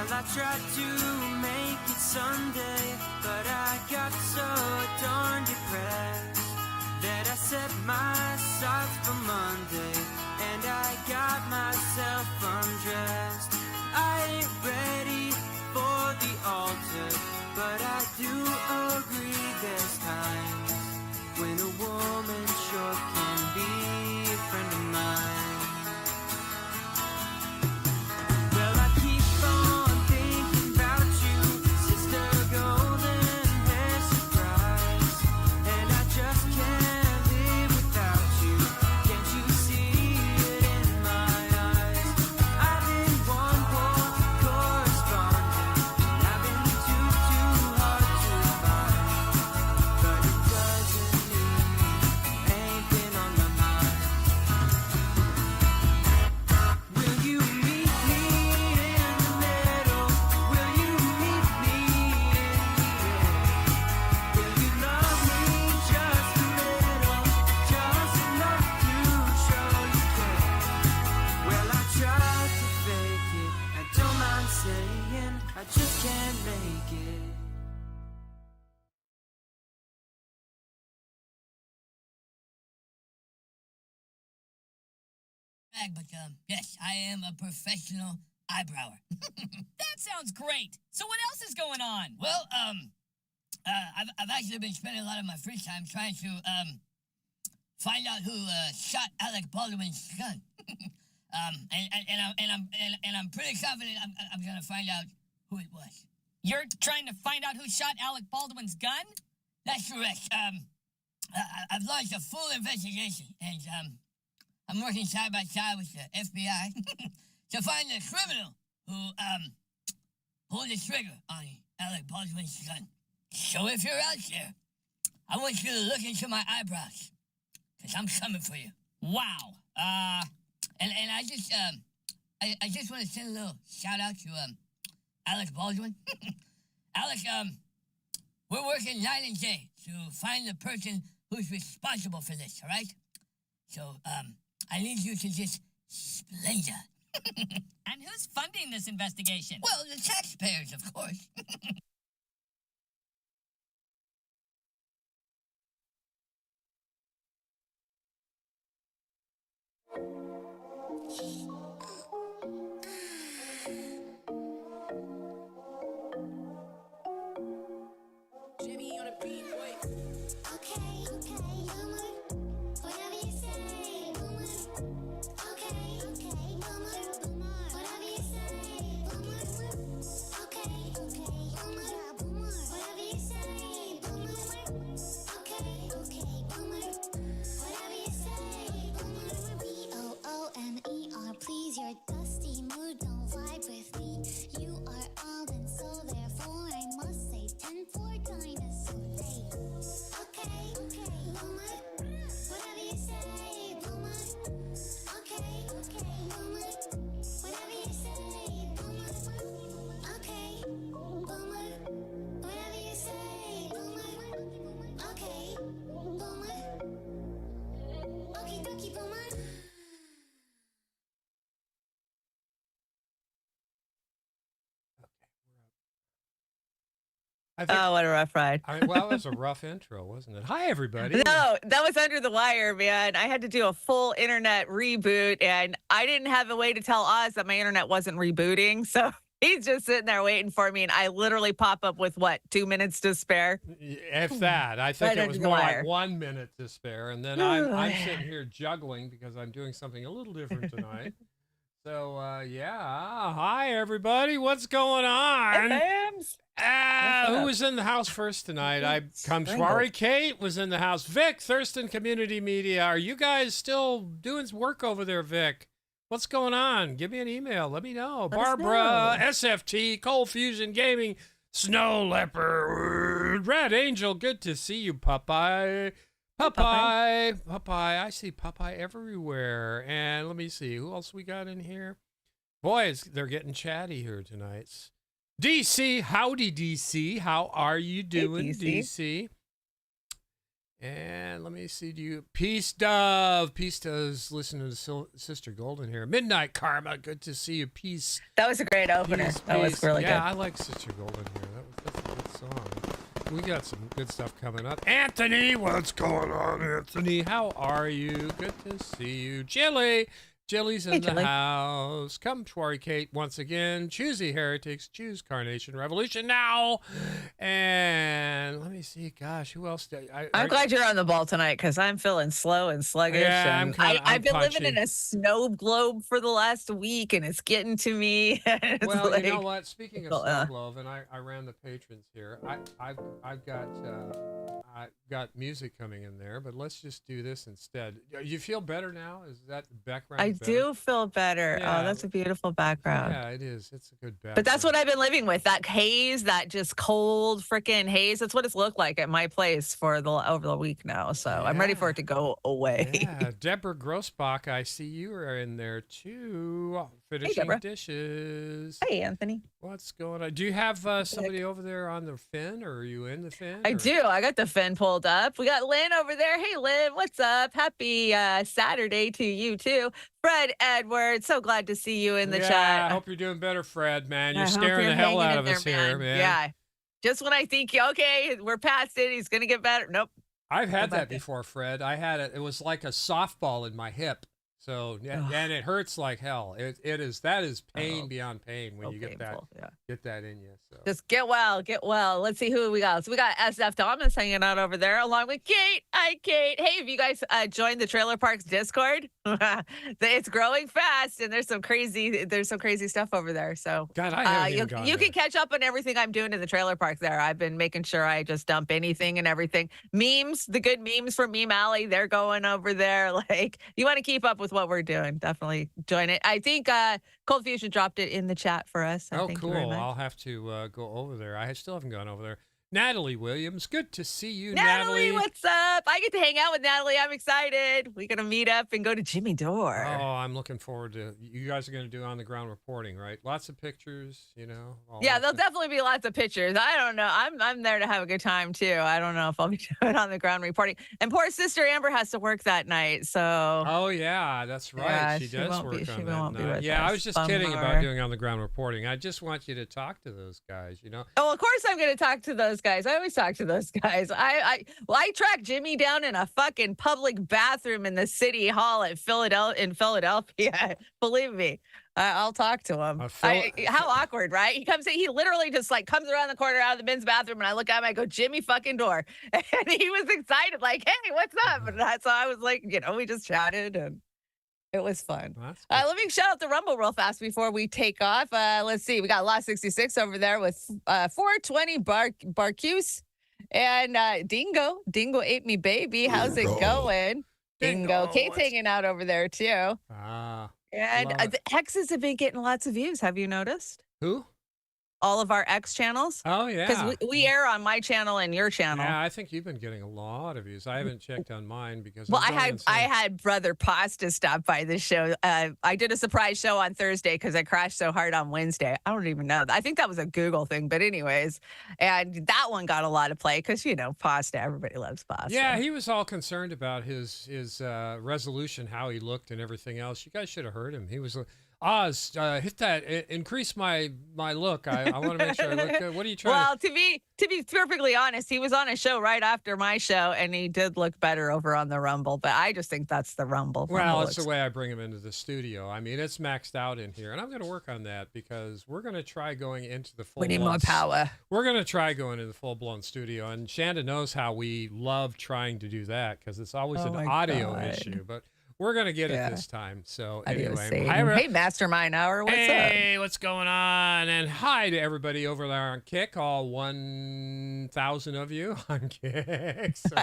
Well, I tried to make it Sunday, but I got so darn depressed that I set my sights for Monday, and I got myself undressed. I ain't ready for the altar, but I do agree there's times when a woman sure can be a friend of mine. Well, I keep on thinking about you, sister golden hair surprise, and I just can't live without you. Can't you see it in my eyes? I've been one poor correspondent, and I've been too hard to find, but it doesn't mean you ain't been on my mind. Will you meet me in the middle? Will you meet me in the air? Will you love me just a little, just enough to show you care? Well, I tried to fake it, I don't mind saying I just can't make it. But yes, I am a professional eyebrower. That sounds great. So what else is going on? Well, I've actually been spending a lot of my free time trying to find out who shot Alec Baldwin's gun. And I'm pretty confident I'm gonna find out who it was. You're trying to find out who shot Alec Baldwin's gun? That's correct. I've launched a full investigation, and I'm working side by side with the FBI to find the criminal who pulled the trigger on Alec Baldwin's gun. So if you're out there, I want you to look into my eyebrows, because I'm coming for you. Wow. And I just want to send a little shout out to Alec Baldwin. Alec, we're working night and day to find the person who's responsible for this, all right? So, I need you to just splendor. And who's funding this investigation? Well, the taxpayers, of course. Jimmy on a beat, wait. Okay, boomer. Whatever you say, boomer. Okay, boomer. Whatever you say, boomer. Okay, boomer. Whatever you say, boomer. Okay, boomer. Whatever you say, boomer. BOOMER, please, your dusty mood don't vibe with me. You are old and so therefore I must say 10 for dinosaur day. Okay, boomer. Whatever you say, boomer. Okay, boomer. Whatever you say, boomer. Okay, boomer. Whatever you say, boomer. Okay, boomer. Okie dokie, boomer. I think, Oh, what a rough ride. well, it was a rough intro, wasn't it? Hi, everybody. No, that was under the wire, man. I had to do a full internet reboot, and I didn't have a way to tell Oz that my internet wasn't rebooting. So he's just sitting there waiting for me, and I literally pop up with, 2 minutes to spare? If that, I think Right it was under the more wire. like 1 minute to spare, and then I'm sitting here juggling because I'm doing something a little different tonight. So, hi, everybody. What's going on? Bams. Who was in the house first tonight? Kamshwari Kate was in the house. Vic, Thurston Community Media. Are you guys still doing work over there, Vic? What's going on? Give me an email. Let me know. Barbara, SFT, Cold Fusion Gaming, Snow Leopard, Red Angel. Good to see you, Popeye. Popeye. I see Popeye everywhere. And let me see. Who else we got in here? Boys, they're getting chatty here tonight. DC, howdy DC. How are you doing, Hey, DC. DC? And let me see. Do you Peace Dove? Peace Dove's listening to Sister Golden here. Midnight Karma. Good to see you. Peace. That was a great opener. Peace, That was peace. really Yeah, good. I like Sister Golden here. That's a good song. We got some good stuff coming up. Anthony, what's going on, Anthony? How are you? Good to see you. Jilly's in the house. Come, Schwarry Kate, once again. Choosy Heretics. Choose Carnation Revolution now. And let me see. Gosh, who else? I'm glad you're on the ball tonight because I'm feeling slow and sluggish. Yeah, and I'm I've been living punchy. in a snow globe for the last week, and it's getting to me. It's Well, you know like- what? Speaking of Snow Glove, and I ran the patrons here. I've got music coming in there, but let's just do this instead. You feel better now? Is that the background? I better? do feel better. Yeah. Oh, that's a beautiful background. Yeah, it is. It's a good background. But that's what I've been living with. That haze, that just cold freaking haze. That's what it's looked like at my place for over the week now. So I'm ready for it to go away. Yeah, Deborah Grossbach, I see you are in there too. Finishing Deborah. dishes. Hey, Anthony. What's going on? Do you have somebody over there on the fin, or are you in the fin? I or- do. I got the fin pulled up. We got Lynn over there. Hey, Lynn, what's up? Happy Saturday to you, too. Fred Edwards, so glad to see you in the yeah, chat. I hope you're doing better, Fred, man. You're I hope scaring you're the hell hanging out in of us there, here, man. Yeah. Just when I think, okay, we're past it, he's going to get better. Nope. I've had about that before, Fred. I had it. It was like a softball in my hip. So yeah, and it hurts like hell. That is pain beyond pain when So you get painful, yeah. that in you. So Just get well, get well. Let's see who we got. So we got SF Thomas hanging out over there, along with Kate. Hi, Kate. Hey, have you guys joined the Trailer Parks Discord? It's growing fast, and there's some crazy stuff over there. So God, I haven't even gone you there. can catch up on everything I'm doing in the trailer park there. I've been making sure I just dump anything and everything. Memes, the good memes from Meme Alley, they're going over there. Like, you want to keep up with what we're doing, definitely join it. I think Cold Fusion dropped it in the chat for us. So Oh, thank you very cool. much. I'll have to go over there. I still haven't gone over there. Natalie Williams, good to see you, Natalie, what's up? I get to hang out with Natalie. I'm excited. We're going to meet up and go to Jimmy Dore. Oh, I'm looking forward to. You guys are going to do on the ground reporting, right? Lots of pictures, you know. all Yeah, that there'll stuff. definitely be lots of pictures. I don't know. I'm there to have a good time too. I don't know if I'll be doing on the ground reporting. And poor sister Amber has to work that night, so Oh yeah, that's right. Yeah, she she does won't work be- she on that won't be night. with Yeah, I us. was just kidding about Bummer. doing on the ground reporting. I just want you to talk to those guys. You know. Oh, of course I'm going to talk to those guys. I always talk to those guys. I tracked Jimmy down in a fucking public bathroom in the city hall at Philadelphia. Believe me, I'll talk to him. How awkward, right? He literally just like comes around the corner out of the men's bathroom, and I look at him, I go, Jimmy fucking Dore, and he was excited, like, hey, what's up? And so I was like, we just chatted and. It was fun. Well, that's good. Let me shout out the Rumble real fast before we take off. Let's see. We got Lot 66 over there with 420 Barcuse and Dingo. Dingo ate me, baby. How's it going? Dingo. Kate's hanging out over there, too. Ah, And love it. the X's have been getting lots of views. Have you noticed? who? All of our X channels? Oh yeah. Because we air on my channel and your channel. Yeah, I think you've been getting a lot of views. I haven't checked on mine because. Well, I'm going I insane. had Brother Pasta stop by the show. I did a surprise show on Thursday because I crashed so hard on Wednesday. I don't even know. I think that was a Google thing, but anyways, and that one got a lot of play because pasta. Everybody loves pasta. Yeah, he was all concerned about his resolution, how he looked, and everything else. You guys should have heard him. He was. Oz, hit that. Increase my look. I want to make sure I look good. What are you trying? Well, to be perfectly honest, he was on a show right after my show, and he did look better over on the Rumble. But I just think that's the Rumble. Well, Rumble it's the looks- way I bring him into the studio. I mean, it's maxed out in here, and I'm going to work on that because we're going to try going into the full. We need more power. We're going to try going into the full-blown studio, and Chanda knows how we love trying to do that because it's always Oh an my audio God. issue, but we're going to get Yeah. it this time. So Adios, anyway, Satan. hi, Hey, Mastermind Hour, what's up? hey, what's going on? And hi to everybody over there on Kick, all 1,000 of you on Kick. So-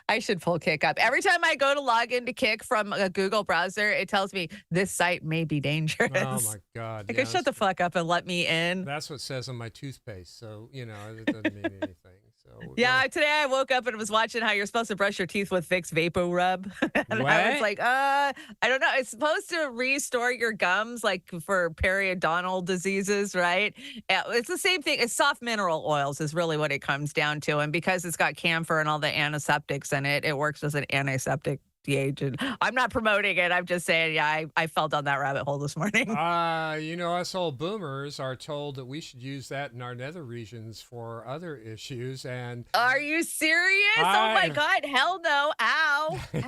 I should pull Kick up. Every time I go to log into Kick from a Google browser, it tells me this site may be dangerous. oh my God! I yeah, go, shut the fuck up and let me in. That's what it says on my toothpaste. So, it doesn't mean anything. So Yeah, today I woke up and was watching how you're supposed to brush your teeth with Vicks Vapo Rub. And I was What? like, I don't know. It's supposed to restore your gums, like for periodontal diseases, right? Yeah, it's the same thing. It's soft mineral oils is really what it comes down to. And because it's got camphor and all the antiseptics in it, it works as an antiseptic agent. I'm not promoting it. I'm just saying, yeah, I fell down that rabbit hole this morning. Us old boomers are told that we should use that in our nether regions for other issues. And Are you serious? Oh my I- God. Hell no. Ow. Ow.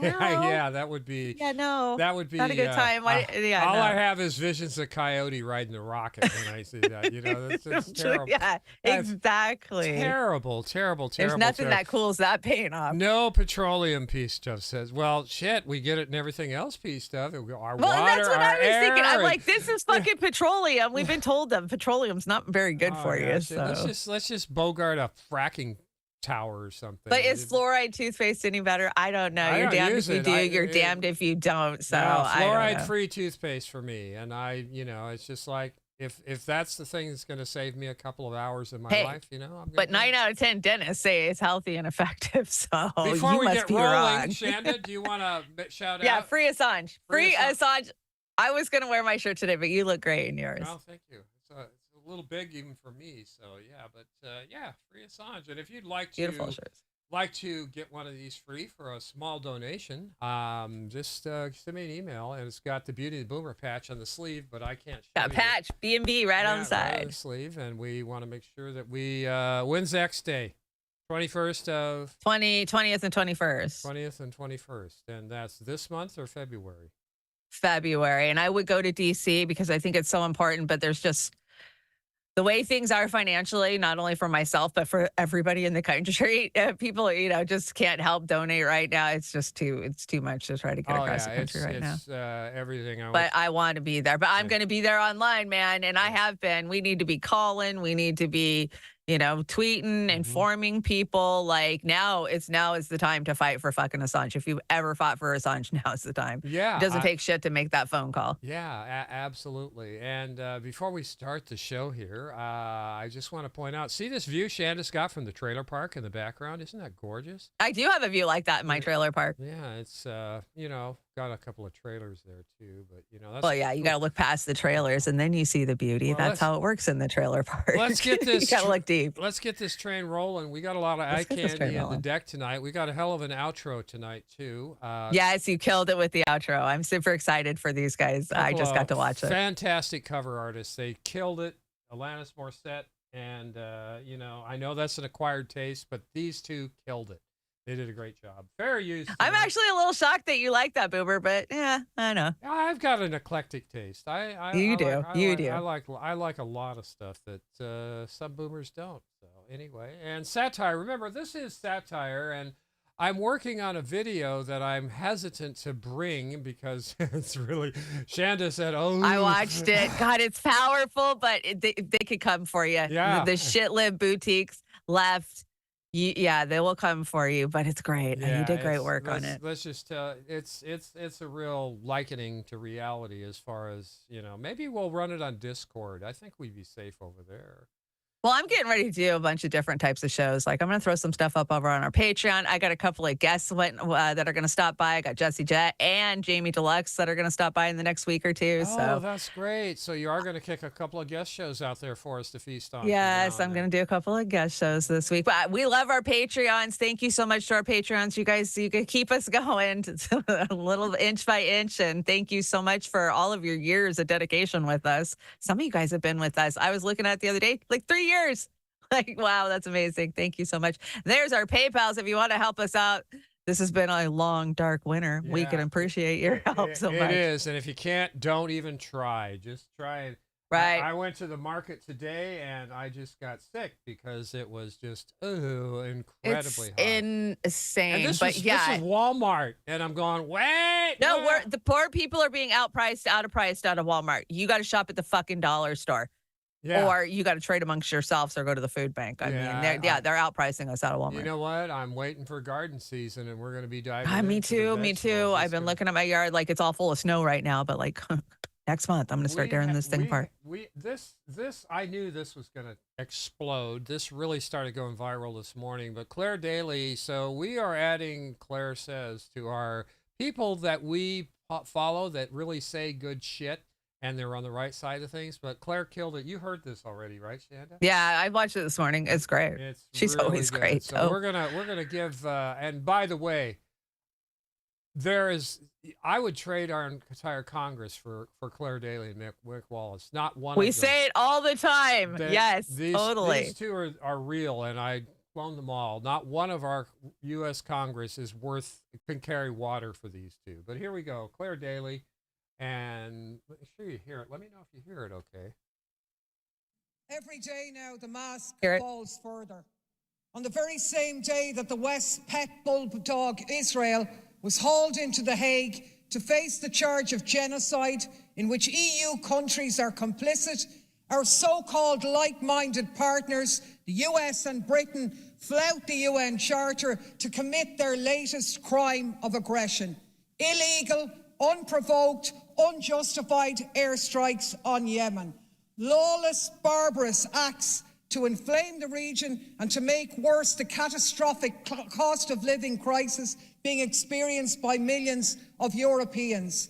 yeah, that would be. Yeah, no. That would be Not a good time. Yeah, all no. I have is visions of Coyote riding the rocket when I see that. That's terrible. Yeah, That's exactly. Terrible. There's nothing that cools that pain off. No petroleum piece stuff says. Well, shit, we get it in everything else piece stuff. Our Well, water, that's what our I was thinking. air, I'm and- like, this is fucking petroleum. We've been told that petroleum's not very good Oh, for yeah, you. shit, So. let's just bogart a fracking tower or something. But is fluoride toothpaste any better? I don't know. I You're don't damned use if you it. do. I- You're it- damned if you don't. So No, I don't know. fluoride-free toothpaste for me, and it's just like if that's the thing that's going to save me a couple of hours in my Hey, life, I'm gonna But do 9 it. out of 10 dentists say it's healthy and effective. So Before you we must get be rolling, wrong. Shanda, do you want to shout Yeah, out? free Assange. Free Free Assange. I was going to wear my shirt today, but you look great in yours. No, thank you. It's a little big even for me, so yeah. But yeah, free Assange. And if you'd Beautiful shirts. like to get one of these free for a small donation, just send me an email, and it's got the Beauty of the Boomer patch on the sleeve, but I can't show Got a you. patch, B&B right on the Yeah, right side. the sleeve, and we want to make sure that we when's X Day, 21st of 20th and 21st. 20th and 21st, and that's this month or February. February. And I would go to DC because I think it's so important, but there's just the way things are financially, not only for myself, but for everybody in the country. People, just can't help donate right now. It's just it's too much to try to get across the country right now. It's everything. But I want to be there. But I'm Yeah. going to be there online, man. And I have been. We need to be calling. We need to be, tweeting, informing people. Like now is the time to fight for fucking Assange. If you've ever fought for Assange, now is the time. Yeah, It doesn't take shit to make that phone call. Yeah, absolutely. And before we start the show here, I just want to point out, see this view Shanda's got from the trailer park in the background? Isn't that gorgeous? I do have a view like that in my trailer park. Yeah, it's, got a couple of trailers there too, but, that's. Well, yeah, you got to look past the trailers and then you see the beauty. Well, That's let's- how it works in the trailer park. Let's get this you got to look deep. Let's get this train rolling. We got a lot of eye Let's get this train candy on the rolling. deck tonight. We got a hell of an outro tonight too. Yes, you killed it with the outro. I'm super excited for these guys. I Couple just got of to watch it. Fantastic cover artists. They killed it. Alanis Morissette, and I know that's an acquired taste, but these two killed it. They did a great job. Fair use. I'm tonight. actually a little shocked that you like that, Boomer, but yeah, I know. I've got an eclectic taste. You do. I like a lot of stuff that some boomers don't. So anyway, and satire. Remember, this is satire, and I'm working on a video that I'm hesitant to bring because it's really. Shanda said, "Oh, I watched it. God, it's powerful, but they could come for you. Yeah. The shit-lived boutiques left. Yeah, they will come for you, but it's great. And you did great work on it. Let's just it's a real likening to reality as far as maybe we'll run it on Discord. I think we'd be safe over there. Well, I'm getting ready to do a bunch of different types of shows. Like I'm going to throw some stuff up over on our Patreon. I got a couple of guests that are going to stop by. I got Jesse Jett and Jamie Deluxe that are going to stop by in the next week or two. Oh, So that's great. So you are going to kick a couple of guest shows out there for us to feast on. yes, I'm going to do a couple of guest shows this week. But we love our Patreons. Thank you so much to our Patreons. You guys, you can keep us going a little inch by inch. And thank you so much for all of your years of dedication with us. Some of you guys have been with us. I was looking at the other day, like 3 years. Like, wow, that's amazing. Thank you so much. There's our PayPals if you want to help us out. This has been a long, dark winter. We Yeah. can appreciate your help so much. It is, and if you can't, don't even try. Just try it. Right. I went to the market today, and I just got sick because it was just incredibly It's hot. insane. And this but was yeah. this was Walmart, and I'm going, wait. No, what? the poor people are being out of Walmart. You got to shop at the fucking dollar store. Yeah. Or you got to trade amongst yourselves or go to the food bank. I Yeah, mean, they're outpricing us out of Walmart. You know what? I'm waiting for garden season, and we're going to be diving. Me into the too. Me too. vegetables. I've It's been gonna- looking at my yard like it's all full of snow right now, but like Next month, I'm going to start doing this thing part. This I knew this was going to explode. This really started going viral this morning. But Claire Daly, so we are adding Claire Says to our people that we follow that really say good shit and they're on the right side of things. But Claire killed it. You heard this already, right, Chanda? Yeah, I watched it this morning. It's great. She's really always good. great. So we're gonna give. And by the way, I would trade our entire Congress for Claire Daly and Mick Wallace. Not one. We of them. say it all the time. Yes, totally. These two are real, and I clone them all. Not one of our U.S. Congress is can carry water for these two. But here we go, Claire Daly, and make sure you hear it. Let me know if you hear it. Okay. Every day now, the mask Hear it. falls further. On the very same day that the West's pet bulldog Israel was hauled into The Hague to face the charge of genocide in which EU countries are complicit, our so-called like-minded partners, the US and Britain, flout the UN Charter to commit their latest crime of aggression. Illegal, unprovoked, unjustified airstrikes on Yemen. Lawless, barbarous acts to inflame the region and to make worse the catastrophic cost of living crisis being experienced by millions of Europeans.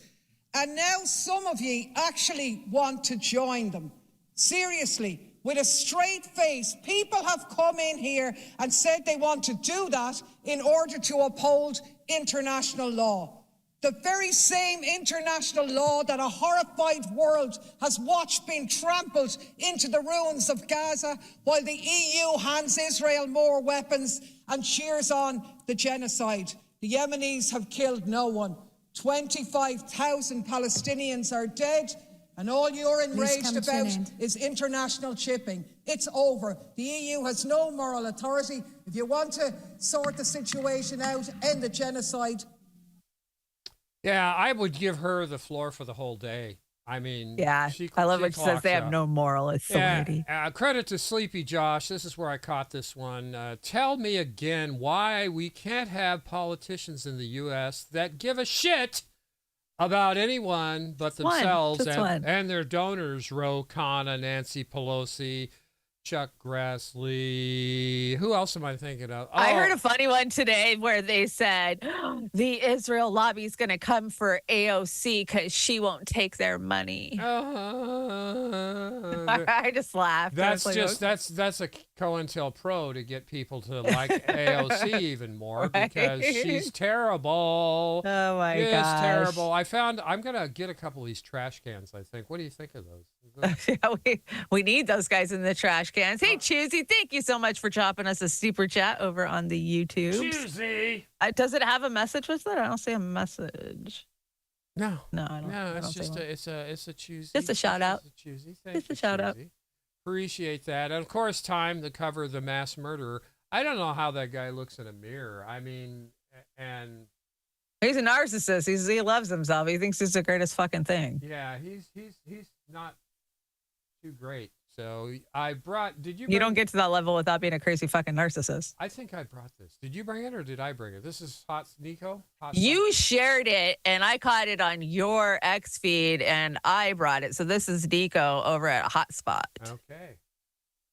And now some of ye actually want to join them. Seriously, with a straight face, people have come in here and said they want to do that in order to uphold international law. The very same international law that a horrified world has watched being trampled into the ruins of Gaza while the EU hands Israel more weapons and cheers on the genocide. The Yemenis have killed no one. 25,000 Palestinians are dead, and all you're enraged about is international shipping. It's over. The EU has no moral authority. If you want to sort the situation out, end the genocide. Yeah, I would give her the floor for the whole day. I mean, Yeah, I love what she says. They have no moral authority. Yeah, credit to Sleepy Josh. This is where I caught this one. Tell me again why we can't have politicians in the U.S. that give a shit about anyone but themselves and their donors, Ro Khanna, Nancy Pelosi, Chuck Grassley. Who else am I thinking of? I heard a funny one today where they said the Israel lobby is going to come for AOC because she won't take their money. I just laughed. That's that's a COINTELPRO to get people to like AOC even more because she's terrible. Oh my gosh. She's terrible. I'm gonna get a couple of these trash cans. I think. What do you think of those? Yeah, we need those guys in the trash cans. Hey, Choosy, thank you so much for dropping us a super chat over on the YouTube. Choosy. Does it have a message with it? I don't see a message. No, I don't. No, I it's don't just see one. it's a Choosy. Just a shout out. It's a Choosy. Just a shout out. Appreciate that. And of course, time to cover the mass murderer. I don't know how that guy looks in a mirror. I mean, and he's a narcissist. He loves himself. He thinks he's the greatest fucking thing. yeah, he's not too great. So did you? You don't get to that level without being a crazy fucking narcissist. I think I brought this. Did you bring it or did I bring it? This is Hot Nico. You shared it and I caught it on your X feed and I brought it. So this is Nico over at Hotspot. Okay.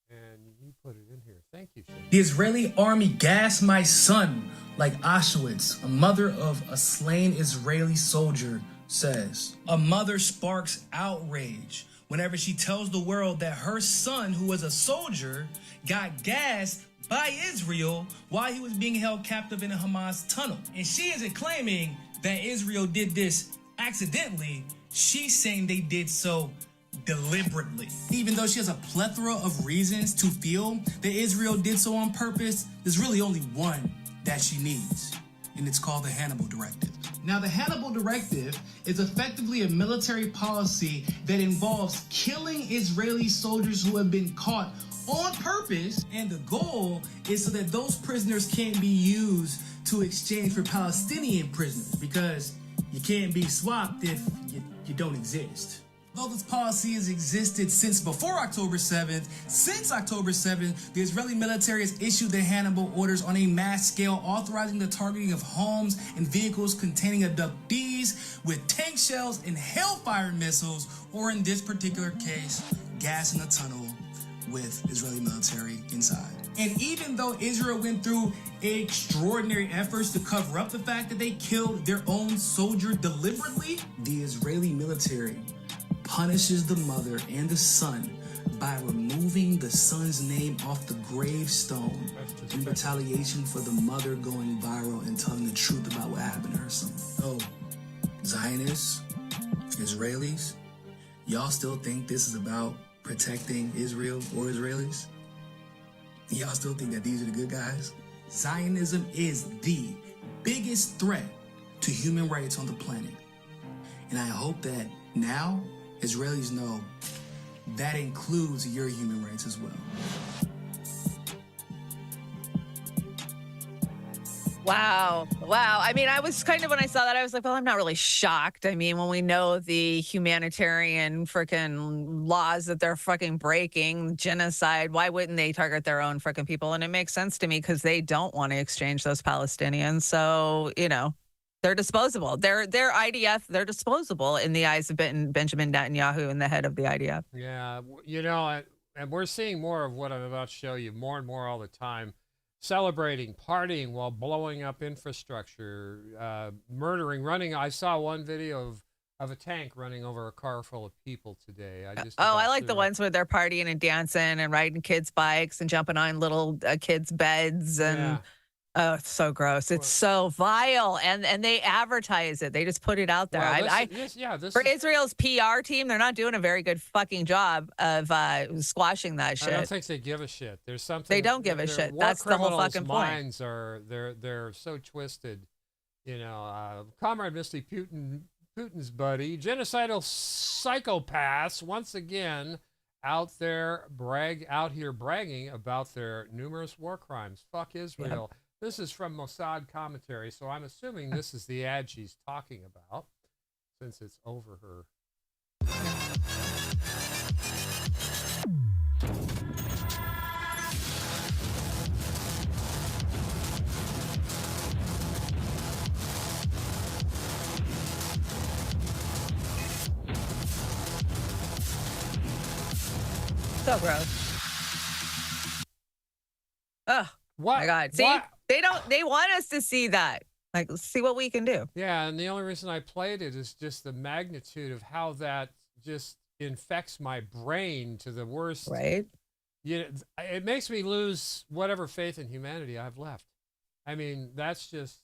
And you put it in here. Thank you, Shane. The Israeli army gassed my son like Auschwitz. A mother of a slain Israeli soldier says. A mother sparks outrage whenever she tells the world that her son, who was a soldier, got gassed by Israel while he was being held captive in a Hamas tunnel. And she isn't claiming that Israel did this accidentally. She's saying they did so deliberately. Even though she has a plethora of reasons to feel that Israel did so on purpose, there's really only one that she needs, and it's called the Hannibal Directive. Now, the Hannibal Directive is effectively a military policy that involves killing Israeli soldiers who have been caught on purpose, and the goal is so that those prisoners can't be used to exchange for Palestinian prisoners, because you can't be swapped if you don't exist. Though this policy has existed since before October 7th, since October 7th, the Israeli military has issued the Hannibal orders on a mass scale, authorizing the targeting of homes and vehicles containing abductees with tank shells and Hellfire missiles, or in this particular case, gas in the tunnel with Israeli military inside. And even though Israel went through extraordinary efforts to cover up the fact that they killed their own soldier deliberately, the Israeli military punishes the mother and the son by removing the son's name off the gravestone in retaliation for the mother going viral and telling the truth about what happened to her son. Oh, Zionists, Israelis, y'all still think this is about protecting Israel or Israelis? Y'all still think that these are the good guys? Zionism is the biggest threat to human rights on the planet. And I hope that now Israelis know that includes your human rights as well. Wow. Wow. I mean, I was kind of, when I saw that, I was like, well, I'm not really shocked. I mean, when we know the humanitarian freaking laws that they're fucking breaking, genocide, why wouldn't they target their own freaking people? And it makes sense to me because they don't want to exchange those Palestinians. So, you know, they're disposable. They're IDF. They're disposable in the eyes of Benjamin Netanyahu and the head of the IDF. Yeah, you know, and we're seeing more of what I'm about to show you more and more all the time. Celebrating, partying while blowing up infrastructure, murdering, running. I saw one video of a tank running over a car full of people today. I like the ones where they're partying and dancing and riding kids' bikes and jumping on little kids' beds and. Yeah. Oh, it's so gross. It's so vile. And they advertise it. They just put it out there. Well, for Israel's PR team, they're not doing a very good fucking job of squashing that shit. I don't think they give a shit. There's something. They don't give a shit. That's the whole fucking point. Minds are they're so twisted. You know, Comrade Misty Putin's buddy, genocidal psychopaths once again out here bragging about their numerous war crimes. Fuck Israel. Yep. This is from Mossad commentary, so I'm assuming this is the ad she's talking about, since it's over her. So gross. Oh, what? My God. See, what? They want us to see that. Like, let's see what we can do. Yeah, and the only reason I played it is just the magnitude of how that just infects my brain to the worst. Right. It makes me lose whatever faith in humanity I've left. I mean, that's just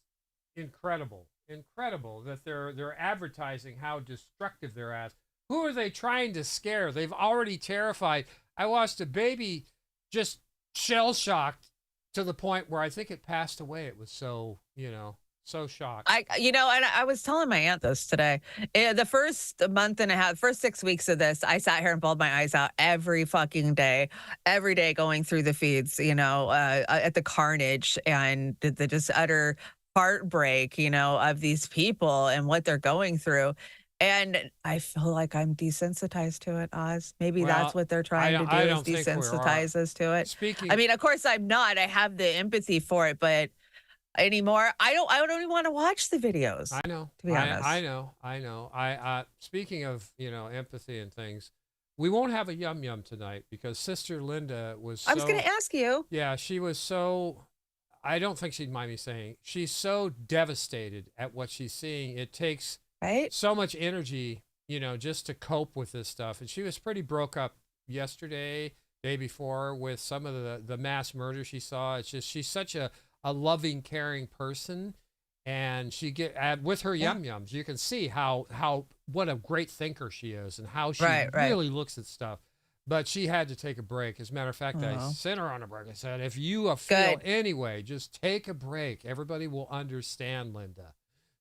incredible. Incredible that they're advertising how destructive they're at. Who are they trying to scare? They've already terrified. I watched a baby just shell-shocked to the point where I think it passed away. It was so, so shocked. And I was telling my aunt this today. The first month and a half, first 6 weeks of this, I sat here and bawled my eyes out every fucking day, every day going through the feeds, at the carnage and the just utter heartbreak, of these people and what they're going through. And I feel like I'm desensitized to it, Oz. Maybe that's what they're trying to do, is desensitize us to it. I mean, of course I'm not. I have the empathy for it, but anymore, I don't even want to watch the videos. I know. To be honest. I know. Speaking of, empathy and things, we won't have a yum yum tonight because Sister Linda was I was going to ask you. Yeah, she was so, I don't think she'd mind me saying, she's so devastated at what she's seeing. It takes so much energy, just to cope with this stuff. And she was pretty broke up yesterday, day before, with some of the mass murder she saw. It's just, she's such a loving, caring person. And she with her yum yums, you can see what a great thinker she is and how she really looks at stuff. But she had to take a break. As a matter of fact, I sent her on a break. I said, if you feel anyway, just take a break. Everybody will understand, Linda.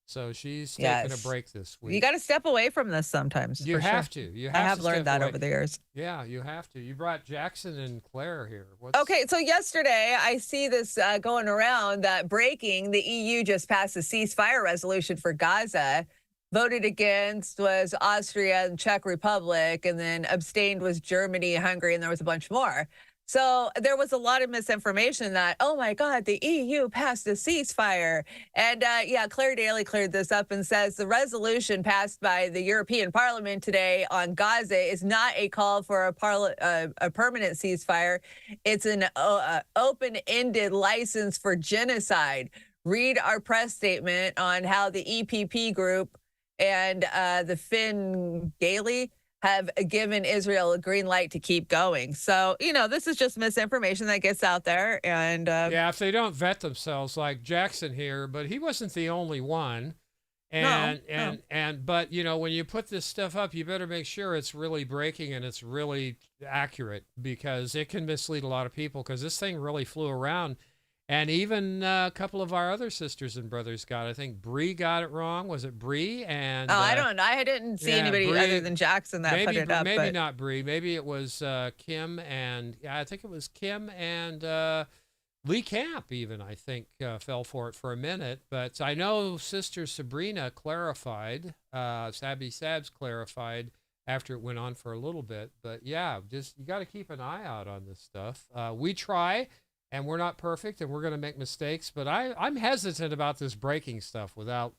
So she's taking a break this week. You got to step away from this sometimes. You have to. I have learned that over the years. Yeah, you have to. You brought Jackson and Claire here. Okay, so yesterday I see this going around that breaking. The EU just passed a ceasefire resolution for Gaza. voted against was Austria and Czech Republic, and then abstained was Germany, Hungary, and there was a bunch more. So there was a lot of misinformation that, oh my God, the EU passed a ceasefire. And Claire Daly cleared this up and says the resolution passed by the European Parliament today on Gaza is not a call for a permanent ceasefire. It's an open-ended license for genocide. Read our press statement on how the EPP group and the Finn Gailey have given Israel a green light to keep going. So, this is just misinformation that gets out there. And yeah, if they don't vet themselves, like Jackson here, but he wasn't the only one. But when you put this stuff up, you better make sure it's really breaking and it's really accurate, because it can mislead a lot of people, because this thing really flew around. And even a couple of our other sisters and brothers got it. I think Bree got it wrong. Was it Bree? And I don't know. I didn't see anybody Bree, other than Jackson that put it up. Maybe not Bree. Maybe it was Kim and I think it was Kim and Lee Camp even, I think, fell for it for a minute. But I know Sister Sabrina clarified, Sabby Sabs clarified after it went on for a little bit. But yeah, just you got to keep an eye out on this stuff. We try. And we're not perfect, and we're going to make mistakes. But I'm hesitant about this breaking stuff without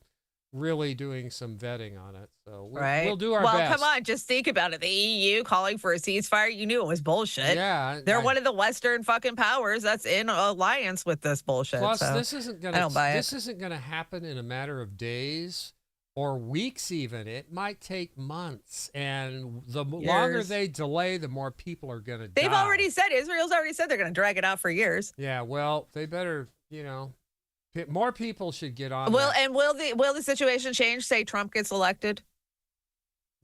really doing some vetting on it. So we'll do our best. Well, come on, just think about it. The EU calling for a ceasefire, you knew it was bullshit. Yeah. They're one of the Western fucking powers that's in alliance with this bullshit. Plus, so this isn't going to happen in a matter of days or weeks even. It might take months. And the longer they delay, the more people are going to die. Israel's already said they're going to drag it out for years. Yeah, well, they better, more people should get on And will the situation change, say Trump gets elected?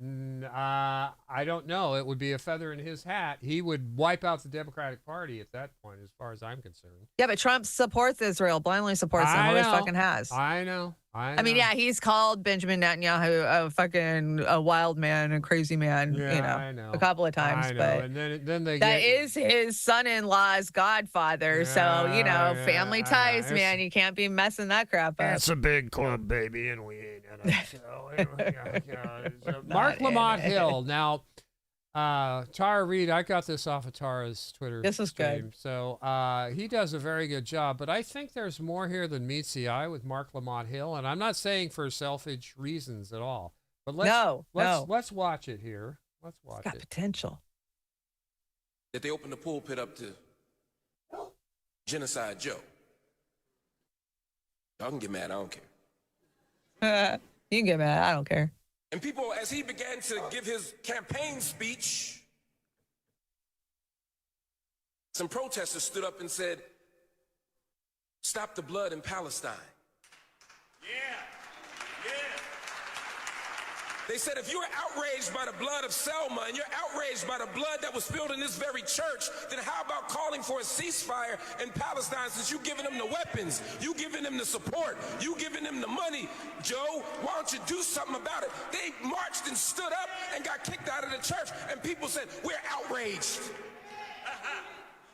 I don't know. It would be a feather in his hat. He would wipe out the Democratic Party at that point, as far as I'm concerned. Yeah, but Trump supports Israel, blindly supports them. Always fucking has. I know. I mean, yeah, he's called Benjamin Netanyahu a wild man, a crazy man, I know. a couple of times. I know. But And then that is his son-in-law's godfather. Yeah, so, family ties, man. You can't be messing that crap up. That's a big club, baby, and we ain't in it. So, anyway, Mark Lamont Hill. Now, Tara Reid, I got this off of Tara's Twitter This is stream. good. So he does a very good job, but I think there's more here than meets the eye with Mark Lamont Hill, and I'm not saying for selfish reasons at all. But let's watch it here. Let's watch It's got potential. That they opened the pulpit up to Genocide Joe. Y'all can get mad, I don't care. You can get mad. I don't care. And people, as he began to give his campaign speech, some protesters stood up and said, "Stop the blood in Palestine." Yeah. They said, if you're outraged by the blood of Selma and you're outraged by the blood that was spilled in this very church, then how about calling for a ceasefire in Palestine, since you giving them the weapons, you giving them the support, you giving them the money? Joe, why don't you do something about it? They marched and stood up and got kicked out of the church, and people said, we're outraged.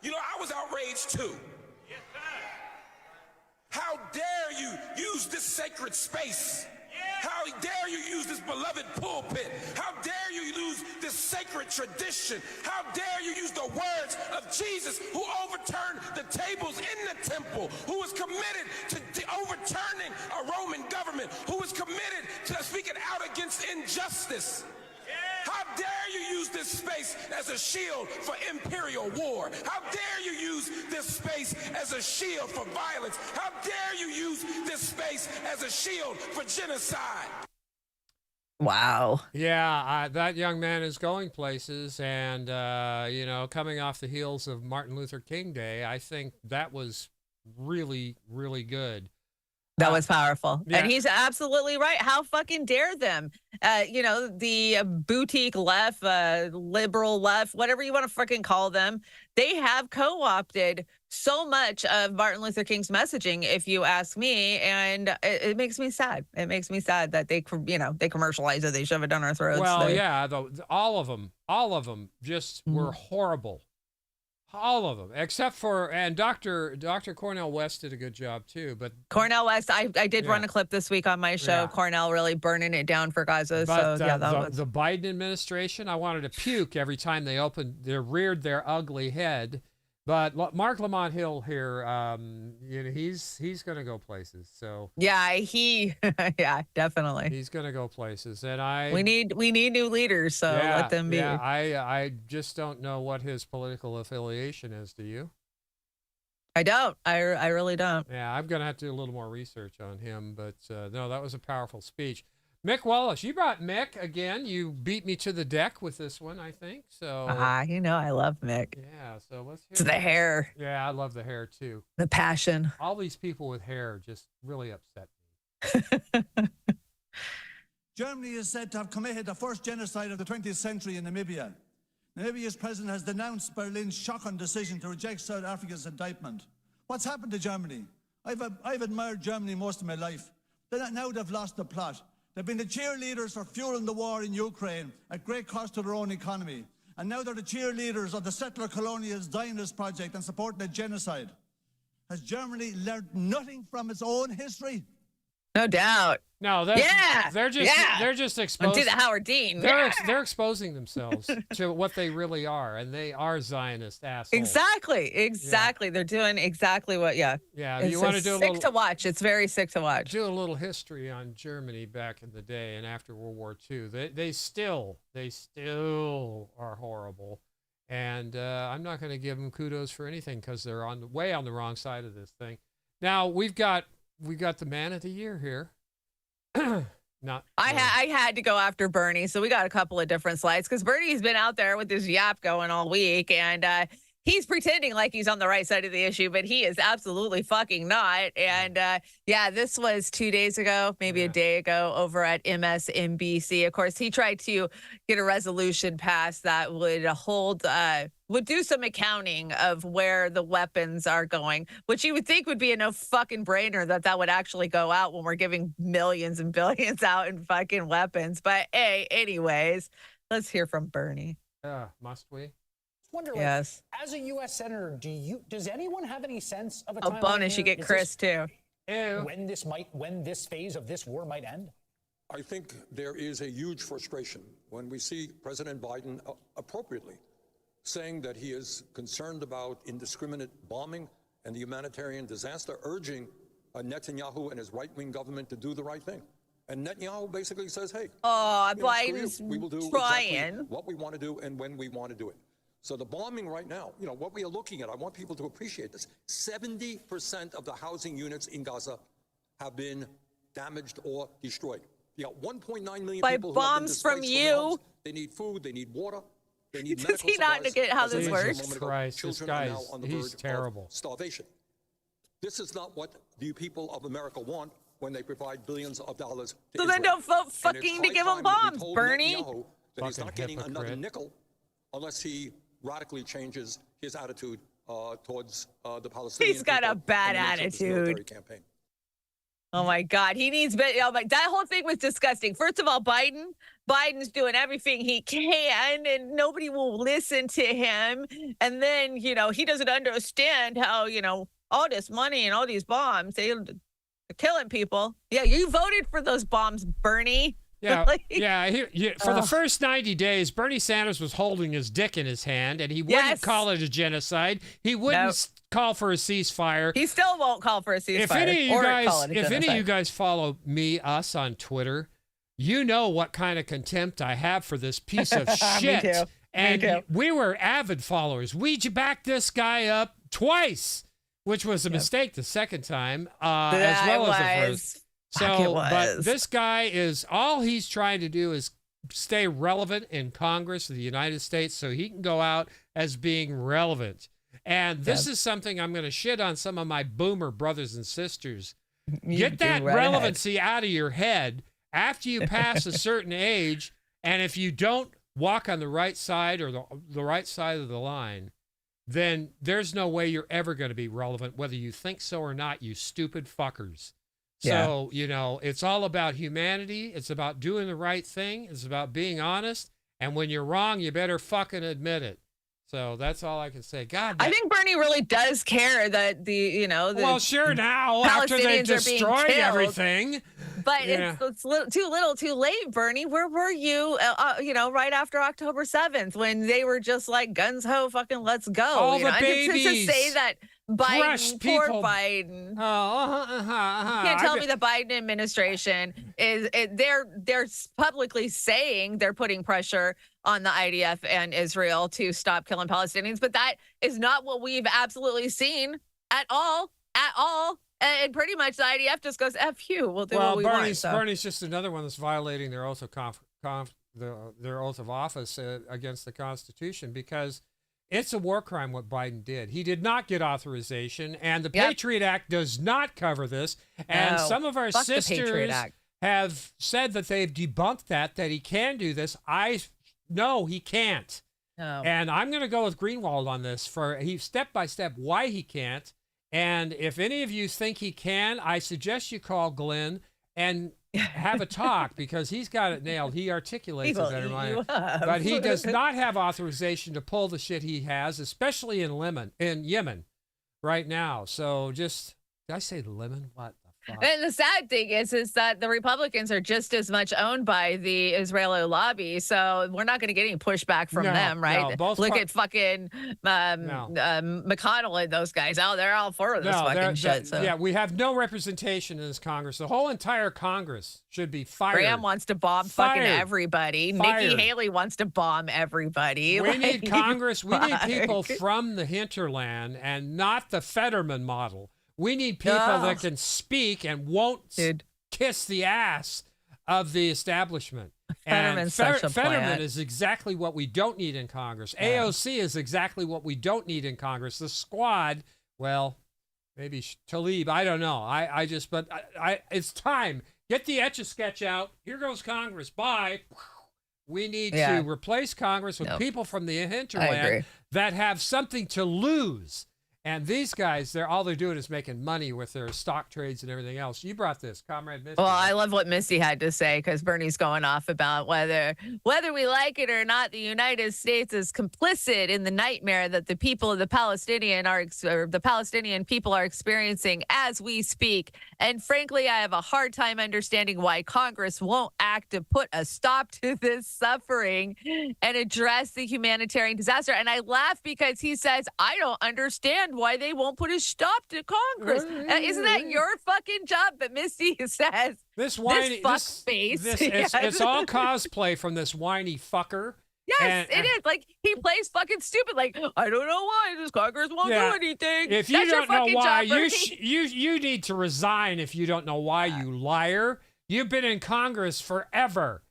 I was outraged too. Yes, sir. How dare you use this sacred space? How dare you use this beloved pulpit? How dare you use this sacred tradition? How dare you use the words of Jesus, who overturned the tables in the temple, who was committed to overturning a Roman government, who was committed to speaking out against injustice? How dare you use this space as a shield for imperial war? How dare you use this space as a shield for violence? How dare you use this space as a shield for genocide? Wow. Yeah, that young man is going places, and, coming off the heels of Martin Luther King Day, I think that was really, really good. That was powerful. Yeah. And he's absolutely right. How fucking dare them? The boutique left, liberal left, whatever you want to fucking call them, they have co-opted so much of Martin Luther King's messaging, if you ask me. And it makes me sad. It makes me sad that they commercialize it. They shove it down our throats. Well, all of them just were horrible. All of them, except for, and Dr. Cornell West did a good job too. But Cornell West, I did run Yeah. a clip this week on my show. Yeah. Cornell really burning it down for Gaza. But So yeah, that was. the Biden administration, I wanted to puke every time they reared their ugly head. But Mark Lamont Hill here, he's going to go places. So Yeah, yeah, definitely. he's going to go places, and We need new leaders, so let them be. Yeah, I just don't know what his political affiliation is. Do you? I don't. I really don't. Yeah, I'm going to have to do a little more research on him. But no, that was a powerful speech. Mick Wallace, you brought Mick again. You beat me to the deck with this one, I think. So I love Mick. yeah, so let's hear It's the hair, Yeah, I love the hair too. the passion. All these people with hair just really upset me. Germany is said to have committed the first genocide of the 20th century in Namibia. Namibia's president has denounced Berlin's shocking decision to reject South Africa's indictment. What's happened to Germany? I've admired Germany most of my life. Now they've lost the plot. They've been the cheerleaders for fueling the war in Ukraine at great cost to their own economy. And now they're the cheerleaders of the settler colonials' Zionist project and supporting a genocide. Has Germany learned nothing from its own history? No doubt. No, they're just Do exposing. the Howard Dean. They're exposing themselves to what they really are, and they are Zionist assholes. Exactly. They're doing exactly what. Yeah. Yeah, It's you want to do a sick little to watch. It's very sick to watch. do a little history on Germany back in the day and after World War II. They still are horrible, and I'm not going to give them kudos for anything because they're way on the wrong side of this thing. Now we got the man of the year here. I had to go after Bernie, so we got a couple of different slides because Bernie's been out there with his yap going all week, and he's pretending like he's on the right side of the issue, but he is absolutely fucking not. And this was 2 days ago, maybe a day ago, over at MSNBC. Of course, he tried to get a resolution passed that would do some accounting of where the weapons are going, which you would think would be a no fucking brainer that would actually go out when we're giving millions and billions out in fucking weapons. But hey, anyways, let's hear from Bernie. Yeah, must we? Wonder, Yes. as a U.S. senator, does anyone have any sense of a Oh, timeline bonus, you here? get Chris too. When this phase of this war might end? I think there is a huge frustration when we see President Biden appropriately saying that he is concerned about indiscriminate bombing and the humanitarian disaster, urging Netanyahu and his right-wing government to do the right thing. And Netanyahu basically says, hey, Biden's we will do trying. exactly what we want to do and when we want to do it. So the bombing right now, what we are looking at, I want people to appreciate this. 70% of the housing units in Gaza have been damaged or destroyed. You got 1.9 million By people who have been bombs displaced from their you. homes. They need food, they need water, they need Does medical he not supplies. get how As I this mentioned a works? moment ago, Christ, this children are now guy's- on the he's verge of terrible. starvation. This is not what the people of America want when they provide billions of dollars to So then Israel. don't vote And it's fucking to high give 'em time that we bombs, told Bernie. Netanyahu that he's Fucking not getting another hypocrite. nickel unless he radically changes his attitude towards the Palestinians. He's got a bad attitude. Campaign. Oh my God, he needs. That whole thing was disgusting. First of all, Biden's doing everything he can, and nobody will listen to him. And then he doesn't understand how all this money and all these bombs they're killing people. Yeah, you voted for those bombs, Bernie. Yeah, Like- For the first 90 days, Bernie Sanders was holding his dick in his hand, and he wouldn't Yes. call it a genocide. He wouldn't call for a ceasefire. He still won't call for a ceasefire. If any or of call it a you genocide. guys follow us on Twitter, you know what kind of contempt I have for this piece of shit. too. And too. we were avid followers. We backed this guy up twice, which was a mistake the second time, as well as the first. Fuck, it So, but was. this guy all he's trying to do is stay relevant in Congress of the United States so he can go out as being relevant. And this is something I'm going to shit on some of my boomer brothers and sisters. Get that right ahead. relevancy out of your head after you pass a certain age. And if you don't walk on the right side or the right side of the line, then there's no way you're ever going to be relevant, whether you think so or not, you stupid fuckers. So, it's all about humanity. It's about doing the right thing. It's about being honest. And when you're wrong, you better fucking admit it. So that's all I can say. God, I think Bernie really does care that the well, sure now after they Palestinians are being destroyed killed. everything. But Yeah. it's too little, too late, Bernie. Where were you? Right after October 7th, when they were just like guns ho, fucking let's go. All the And babies. to say that Crushed Biden, poor people. Biden. You Can't tell me the Biden administration they're publicly saying they're putting pressure on the IDF and Israel to stop killing Palestinians, but that is not what we've absolutely seen at all. And pretty much the IDF just goes, F you, we'll do what we want. So. Bernie's just another one that's violating their oath of their oath of office against the Constitution, because it's a war crime what Biden did. He did not get authorization, and the Patriot Act does not cover this. And some of our sisters have said that they've debunked that he can do this. No, he can't. No. And I'm going to go with Greenwald on this step by step why he can't. And if any of you think he can, I suggest you call Glenn and have a talk, because he's got it nailed. He articulates it better than I am. But he does not have authorization to pull the shit he has, especially in Yemen right now. So did I say lemon? What the fuck? And the sad thing is that the Republicans are just as much owned by the Israeli lobby, so we're not going to get any pushback from them, right? Look at fucking McConnell and those guys. Oh, they're all for this fucking shit. So. Yeah, we have no representation in this Congress. The whole entire Congress should be fired. Graham wants to bomb fucking everybody. Nikki Haley wants to bomb everybody. We need Congress. We need people from the hinterland and not the Fetterman model. We need people that can speak and won't kiss the ass of the establishment. And Fetterman is exactly what we don't need in Congress. AOC is exactly what we don't need in Congress. The squad, well, maybe Tlaib, I don't know. It's time. Get the Etch-a-Sketch out. Here goes Congress. Bye. We need to replace Congress with people from the hinterland that have something to lose. And these guys, all they're doing is making money with their stock trades and everything else. You brought this, Comrade Misty. Well, I love what Misty had to say, because Bernie's going off about whether we like it or not, the United States is complicit in the nightmare that the people of the Palestinian people are experiencing as we speak. And frankly, I have a hard time understanding why Congress won't act to put a stop to this suffering and address the humanitarian disaster. And I laugh because he says, I don't understand why they won't put a stop to Congress. Isn't that your fucking job? But Misty says, it's all cosplay from this whiny fucker. Yes, it is. Like, he plays fucking stupid. Like, I don't know why this Congress won't do anything. If you don't know why, you need to resign if you don't know why, you liar. You've been in Congress forever.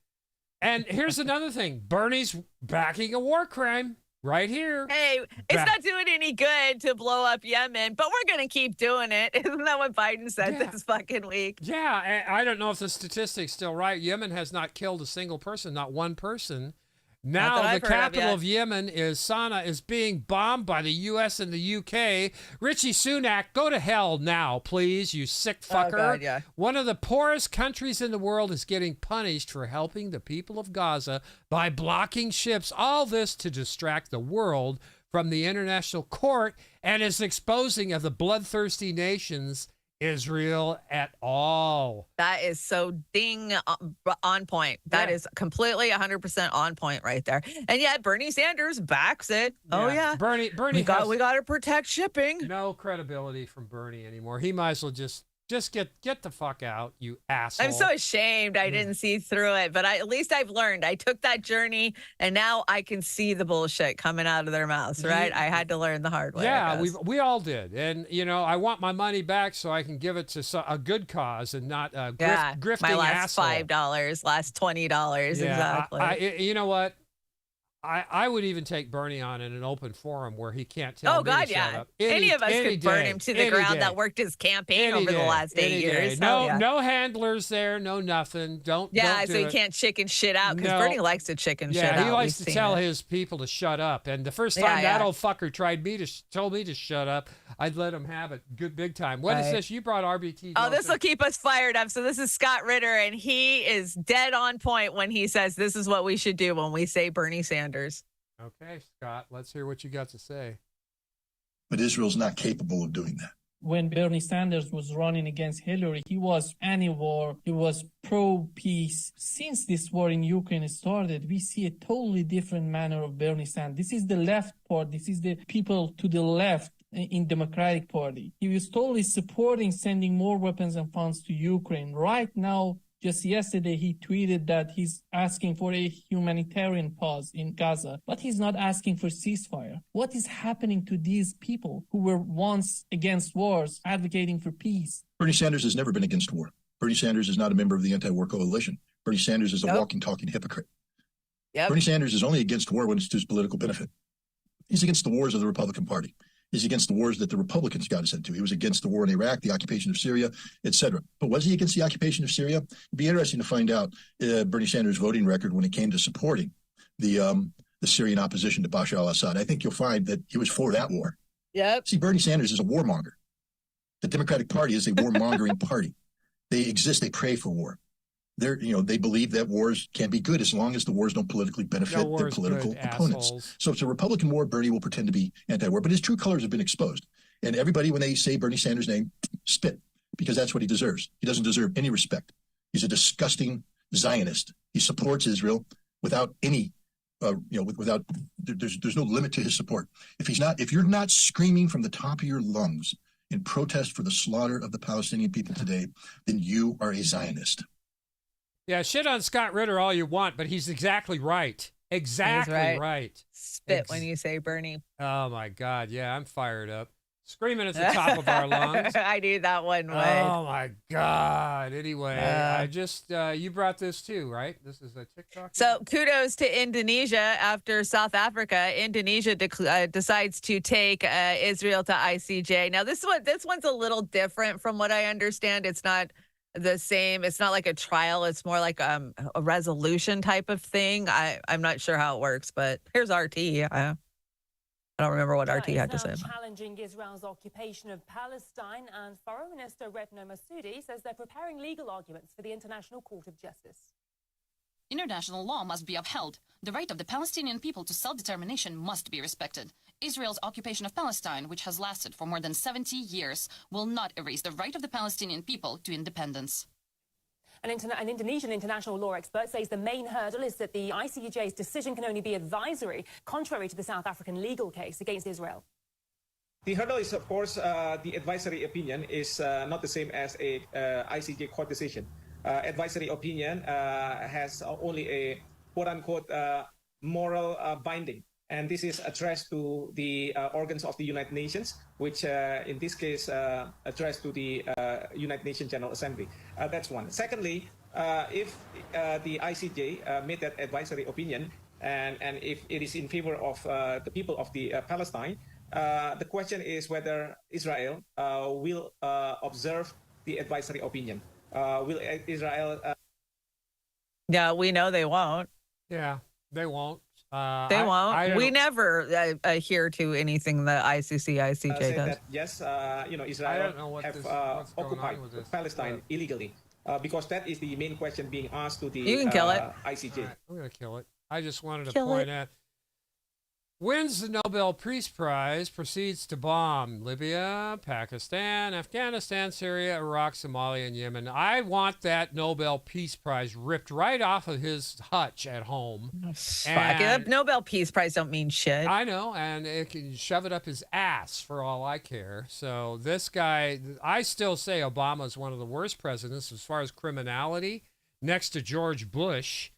And here's another thing. Bernie's backing a war crime. Right here. Hey, it's not doing any good to blow up Yemen, but we're going to keep doing it. Isn't that what Biden said this fucking week? Yeah, I don't know if the statistic's still right. Yemen has not killed a single person, not one person. Now the capital of Yemen is Sana'a is being bombed by the U.S. and the U.K. Richie Sunak, go to hell now, please, you sick fucker. Oh, God, yeah. One of the poorest countries in the world is getting punished for helping the people of Gaza by blocking ships. All this to distract the world from the international court and is exposing of the bloodthirsty nations Israel at all. That is so on point. That is completely 100% on point right there. And yet Bernie Sanders backs it. Oh yeah. Bernie we got to protect shipping. No credibility from Bernie anymore. He might as well just get the fuck out, you asshole. I'm so ashamed I didn't see through it, but at least I've learned. I took that journey, and now I can see the bullshit coming out of their mouths, right? I had to learn the hard way. Yeah, we all did. And, I want my money back so I can give it to a good cause and not a grifting my last asshole. $5, last $20, exactly. You know what? I would even take Bernie on in an open forum where he can't tell me to shut up. Any of us could burn him to the ground that worked his campaign over the last 8 years. No handlers there, no nothing. Don't do he can't chicken shit out because Bernie likes to chicken shit out. Yeah, he likes to tell his people to shut up. And the first time that old fucker told me to shut up, I'd let him have it big time. What is this? You brought RBT. Oh, this will keep us fired up. So this is Scott Ritter, and he is dead on point when he says this is what we should do when we say Bernie Sanders. Okay, Scott, let's hear what you got to say. But Israel's not capable of doing that. When Bernie Sanders was running against Hillary, he was anti-war, he was pro-peace. Since this war in Ukraine started, we see a totally different manner of Bernie Sanders. This is the left part, this is the people to the left in Democratic Party. He was totally supporting sending more weapons and funds to Ukraine. Right now, just yesterday, he tweeted that he's asking for a humanitarian pause in Gaza, but he's not asking for ceasefire. What is happening to these people who were once against wars, advocating for peace? Bernie Sanders has never been against war. Bernie Sanders is not a member of the anti-war coalition. Bernie Sanders is a walking, talking hypocrite. Bernie Sanders is only against war when it's to his political benefit. He's against the wars of the Republican Party. He's against the wars that the Republicans got us into. He was against the war in Iraq, the occupation of Syria, etc. But was he against the occupation of Syria? It'd be interesting to find out Bernie Sanders' voting record when it came to supporting the Syrian opposition to Bashar al-Assad. I think you'll find that he was for that war. See, Bernie Sanders is a warmonger. The Democratic Party is a warmongering party. They exist. They pray for war. They believe that wars can be good as long as the wars don't politically benefit their political opponents. Assholes. So if it's a Republican war, Bernie will pretend to be anti-war, but his true colors have been exposed. And everybody, when they say Bernie Sanders' name, spit, because that's what he deserves. He doesn't deserve any respect. He's a disgusting Zionist. He supports Israel without any, there's no limit to his support. If you're not screaming from the top of your lungs in protest for the slaughter of the Palestinian people today, then you are a Zionist. Yeah, shit on Scott Ritter all you want, but he's exactly right. Exactly right. Spit when you say Bernie. Oh, my God. Yeah, I'm fired up. Screaming at the top of our lungs. I knew that one would. Oh, my God. Anyway, I just, you brought this too, right? This is a TikTok? So kudos to Indonesia after South Africa. Indonesia decides to take Israel to ICJ. Now, this one's a little different from what I understand. It's not the same. It's not like a trial. It's more like a resolution type of thing. I'm not sure how it works, but here's RT. I don't remember what RT had to say. Challenging Israel's occupation of Palestine, and Foreign Minister Retno Massoudi says they're preparing legal arguments for the International Court of Justice. International law must be upheld. The right of the Palestinian people to self-determination must be respected. Israel's occupation of Palestine, which has lasted for more than 70 years, will not erase the right of the Palestinian people to independence. An Indonesian international law expert says the main hurdle is that the ICJ's decision can only be advisory, contrary to the South African legal case against Israel. The hurdle is, of course, the advisory opinion is not the same as a ICJ court decision. Advisory opinion has only a quote-unquote moral binding. And this is addressed to the organs of the United Nations, which in this case addressed to the United Nations General Assembly. That's one. Secondly, if the ICJ made that advisory opinion, and if it is in favor of the people of the Palestine, the question is whether Israel will observe the advisory opinion. Will Israel? Yeah, we know they won't. Yeah, they won't. They won't. We never adhere to anything the ICJ does. That, yes, Israel have occupied Palestine illegally, because that is the main question being asked to the you can kill it. ICJ. Right, I'm going to kill it. I just wanted to point out. Wins the Nobel Peace Prize, proceeds to bomb Libya, Pakistan, Afghanistan, Syria, Iraq, Somalia, and Yemen. I want that Nobel Peace Prize ripped right off of his hutch at home. And Nobel Peace Prize don't mean shit. I know, and it can shove it up his ass for all I care. So this guy, I still say Obama is one of the worst presidents as far as criminality, next to George Bush.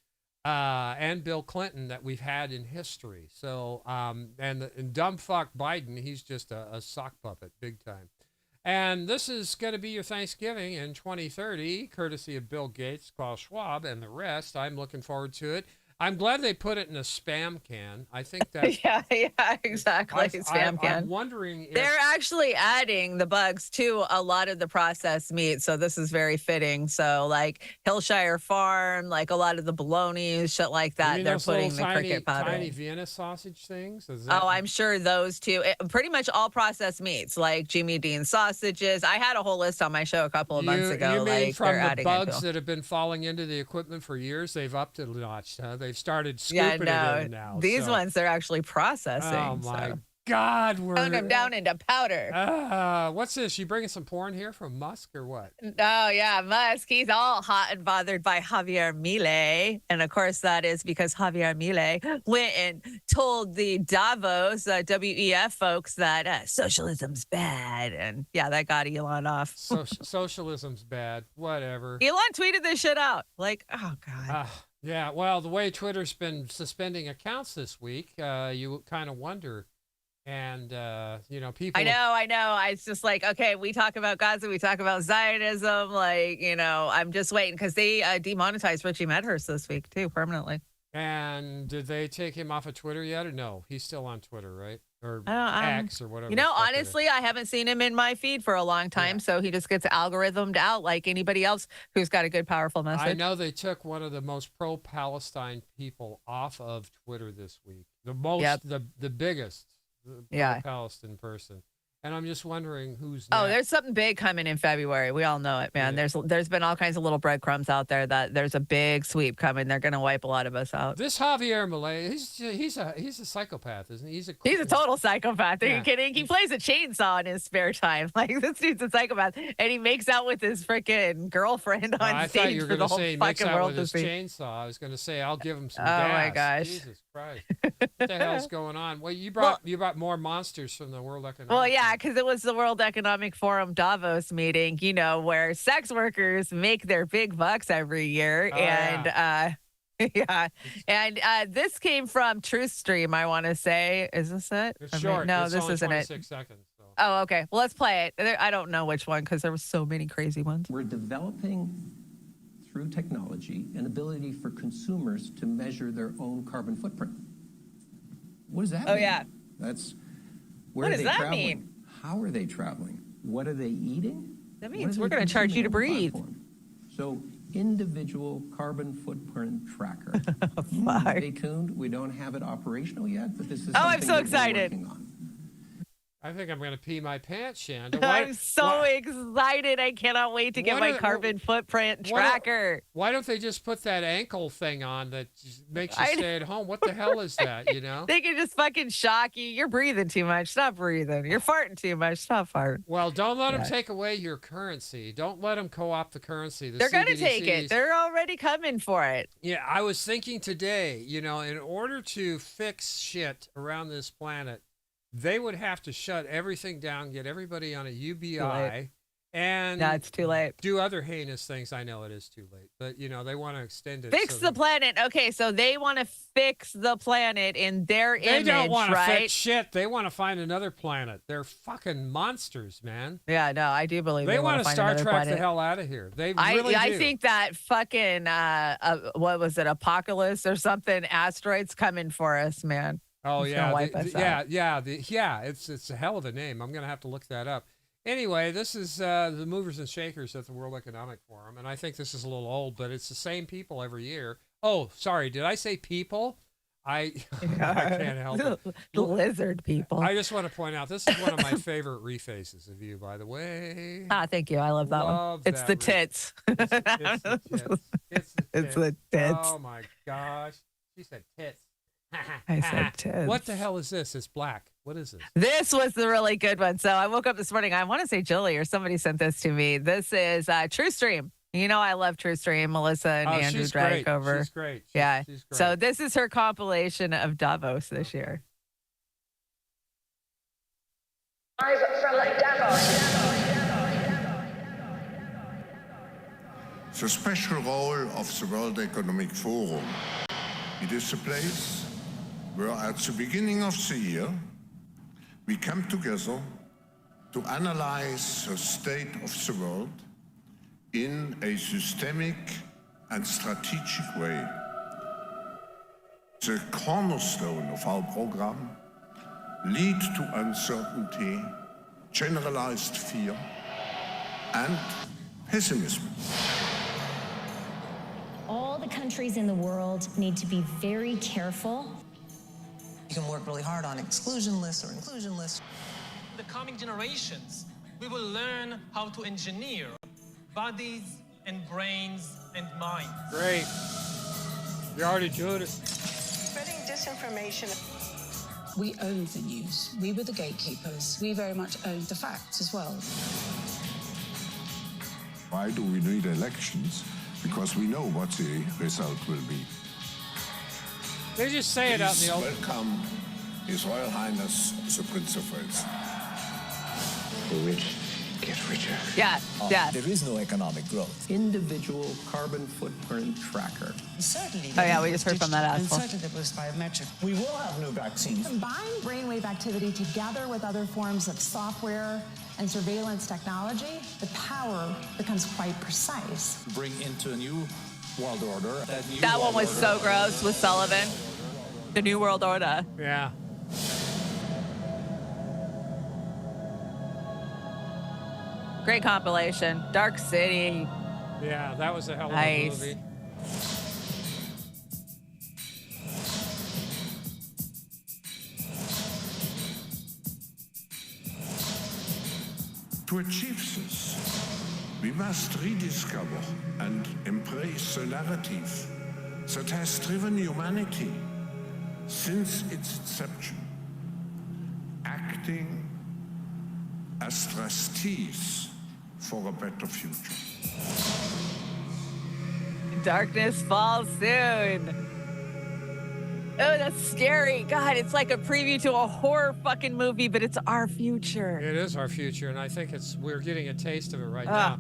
And Bill Clinton that we've had in history. So, and dumb fuck Biden, he's just a sock puppet, big time. And this is going to be your Thanksgiving in 2030, courtesy of Bill Gates, Klaus Schwab, and the rest. I'm looking forward to it. I'm glad they put it in a spam can. I think that. yeah, exactly. Spam can. I'm wondering if they're actually adding the bugs to a lot of the processed meat, so this is very fitting. So, like Hillshire Farm, like a lot of the bologna, shit like that, they're putting the cricket powder. Tiny Vienna sausage things. I'm sure those too. Pretty much all processed meats, like Jimmy Dean sausages. I had a whole list on my show a couple of months ago. You mean like from they're the adding bugs that have been falling into the equipment for years? They've upped it a notch. Huh? They They've started scooping it in now. These ones they're actually processing. Oh my God, we're pound them down into powder. What's this? You bringing some porn here from Musk or what? Oh yeah, Musk. He's all hot and bothered by Javier Milei, and of course that is because Javier Milei went and told the Davos WEF folks that socialism's bad, and yeah, that got Elon off. Socialism's bad. Whatever. Elon tweeted this shit out. Like, oh God. Yeah. Well, the way Twitter's been suspending accounts this week, you kind of wonder. And, people. I know. It's just like, okay, we talk about Gaza, we talk about Zionism. Like, I'm just waiting because they demonetized Richie Medhurst this week, too, permanently. And did they take him off of Twitter yet or no? He's still on Twitter, right? Or X or whatever. Honestly, I haven't seen him in my feed for a long time. So he just gets algorithmed out like anybody else who's got a good, powerful message. I know they took one of the most pro-Palestine people off of Twitter this week. The most, the biggest. Palestine person, and I'm just wondering who's next. There's something big coming in February. We all know it, man. There's been all kinds of little breadcrumbs out there that there's a big sweep coming. They're gonna wipe a lot of us out. This Javier Milei, he's a psychopath, isn't he? He's a total psychopath. Are you kidding? He plays a chainsaw in his spare time. Like, this dude's a psychopath, and he makes out with his freaking girlroom on I stage thought you were for the gonna whole say he makes fucking out world with to his see. chainsaw. I was gonna say I'll give him some Oh gas. my gosh! Jesus Christ! What the hell's going on? Well, you brought more monsters from the World Economic. Well, yeah, because it was the World Economic Forum Davos meeting, where sex workers make their big bucks every year. This came from TruthStream, I want to say. Is this it? It's short. No, it's this only isn't 26 it. seconds. So. Oh, okay. Well, let's play it. I don't know which one because there were so many crazy ones. We're developing, through technology, an ability for consumers to measure their own carbon footprint. What does that mean? Oh, yeah. That's What does that mean? How are they traveling? What are they eating? That means we're going to charge you to breathe. So, individual carbon footprint tracker. Stay tuned. We don't have it operational yet, but this is something I'm so that we're excited. working on. I think I'm going to pee my pants, Shanda. I'm so excited. I cannot wait to get my carbon footprint tracker. Why don't they just put that ankle thing on that makes you stay at home? What the hell is that, They can just fucking shock you. You're breathing too much. Stop breathing. You're farting too much. Stop farting. Well, don't let them take away your currency. Don't let them co-opt the currency. They're going to take it. They're already coming for it. Yeah, I was thinking today, in order to fix shit around this planet, they would have to shut everything down, get everybody on a UBI, and that's too late. Do other heinous things. I know it is too late, but they want to extend it. Fix the planet. Okay, so they want to fix the planet in their image, They don't want to right? fix shit. They want to find another planet. They're fucking monsters, man. Yeah, no, I do believe they want to find Star another Trek planet. the hell out of here. They really I do. think that fucking what was it, Apocalypse or something? Asteroids coming for us, man. Oh, it's yeah. wipe us out. It's a hell of a name. I'm going to have to look that up. Anyway, this is the movers and shakers at the World Economic Forum, and I think this is a little old, but it's the same people every year. Oh, sorry. Did I say people? I can't help it. The lizard people. I just want to point out, this is one of my favorite refaces of you, by the way. Thank you. I love that one. It's the tits. It's the tits. It's the tits. Oh, my gosh. She said tits. I said tits. What the hell is this? It's black. What is this? This was the really good one. So I woke up this morning. I want to say Julie or somebody sent this to me. This is TruthStream. I love TruthStream. Melissa and Andrew drag over. She's great. She's great. So this is her compilation of Davos this year. Live from Davos. The special role of the World Economic Forum. It is a place where at the beginning of the year we come together to analyze the state of the world in a systemic and strategic way. The cornerstone of our program: lead to uncertainty, generalized fear, and pessimism. All the countries in the world need to be very careful. You can work really hard on exclusion lists or inclusion lists. The coming generations, we will learn how to engineer bodies and brains and minds. Great. You're already doing it. Spreading disinformation. We owned the news. We were the gatekeepers. We very much owned the facts as well. Why do we need elections? Because we know what the result will be. They just say it out in the open. Welcome His Royal Highness the Prince of Wales. The rich get richer. Yeah, yeah. There is no economic growth. Individual carbon footprint tracker. Certainly. Oh yeah, we just heard from that And asshole. certainly there was biometric. We will have new vaccines. Combine brainwave activity together with other forms of software and surveillance technology, the power becomes quite precise. Bring into a new world order. That one was so gross with Sullivan. The New World Order. Yeah. Great compilation. Dark City. Yeah, that was a hell of Nice. a movie. To achieve this, we must rediscover and embrace the narrative that has driven humanity since its inception, acting as trustees for a better future. Darkness falls soon. Oh, that's scary. God, it's like a preview to a horror fucking movie, but it's our future. It is our future, and I think we're getting a taste of it right Ah. now.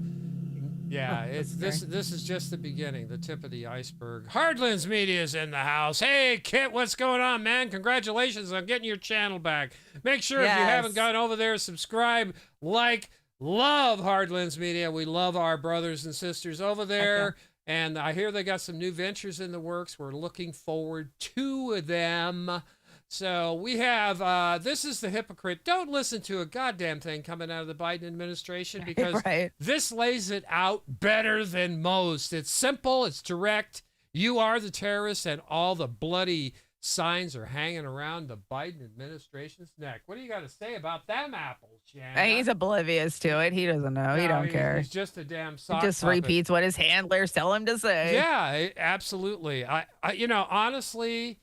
Yeah, it's this is just the beginning, the tip of the iceberg. Hardlands Media's in the house. Hey, Kit, what's going on, man? Congratulations on getting your channel back. Make sure if you haven't gone over there, subscribe, like, love Hardlands Media. We love our brothers and sisters over there. Okay. And I hear they got some new ventures in the works. We're looking forward to them. So we have, this is the hypocrite. Don't listen to a goddamn thing coming out of the Biden administration because this lays it out better than most. It's simple. It's direct. You are the terrorist, and all the bloody signs are hanging around the Biden administration's neck. What do you got to say about them apples, Chanda? He's oblivious to it. He doesn't know. He don't care. He's just a damn sock He just puppet. repeats what his handlers tell him to say. Yeah, absolutely. I you know, honestly,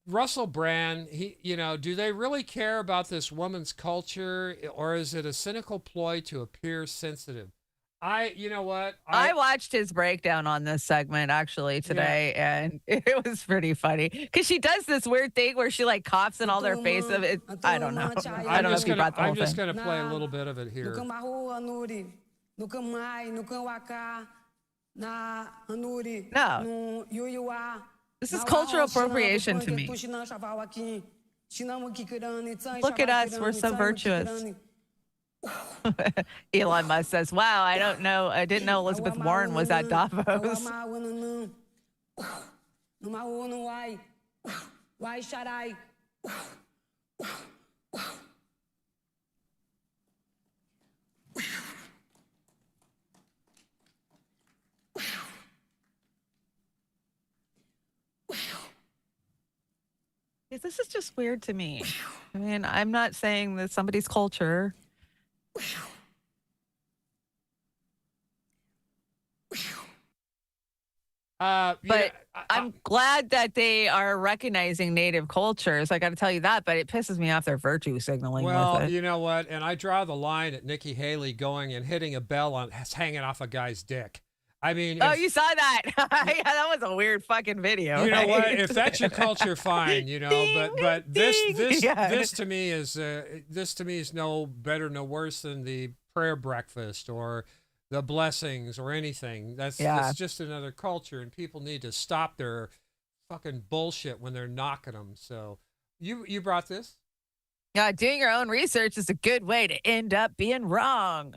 Russell Brand, do they really care about this woman's culture, or is it a cynical ploy to appear sensitive? You know what? I watched his breakdown on this segment actually today, and it was pretty funny because she does this weird thing where she like coughs in all their face of it. I don't know. I don't know if you brought the whole I'm just thing. going to play a little bit of it here. No. This is cultural appropriation to me. Look at us. We're so virtuous. Elon Musk says, wow, I didn't know Elizabeth Warren was at Davos. This is just weird to me. I mean, I'm not saying that somebody's culture. But I'm glad that they are recognizing native cultures. I got to tell you that, but it pisses me off their virtue signaling. Well, with it. you know what? And I draw the line at Nikki Haley going and hitting a bell on hanging off a guy's dick. I mean, you saw that? Yeah, that was a weird fucking video. You know what? right? If that's your culture, fine. You know, Ding, but this Yeah. this to me is no better, no worse than the prayer breakfast or the blessings or anything. That's just another culture, and people need to stop their fucking bullshit when they're knocking them. So, you brought this? Yeah, doing your own research is a good way to end up being wrong.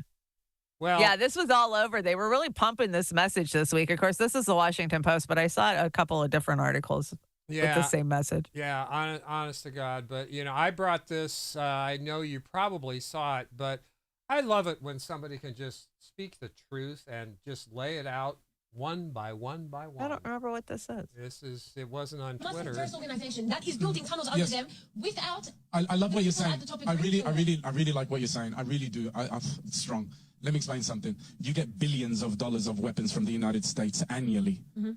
Well, yeah, this was all over. They were really pumping this message this week. Of course, this is the Washington Post, but I saw a couple of different articles with the same message. Yeah, honest to God. But, I brought this. I know you probably saw it, but I love it when somebody can just speak the truth and just lay it out one by one by one. I don't remember what this is. It wasn't on Must be Twitter. the first organization that is building tunnels under them without. I love what you're saying. at the top of I really breakthrough. like what you're saying. I really do. It's strong. Let me explain something. You get billions of dollars of weapons from the United States annually. Mm-hmm.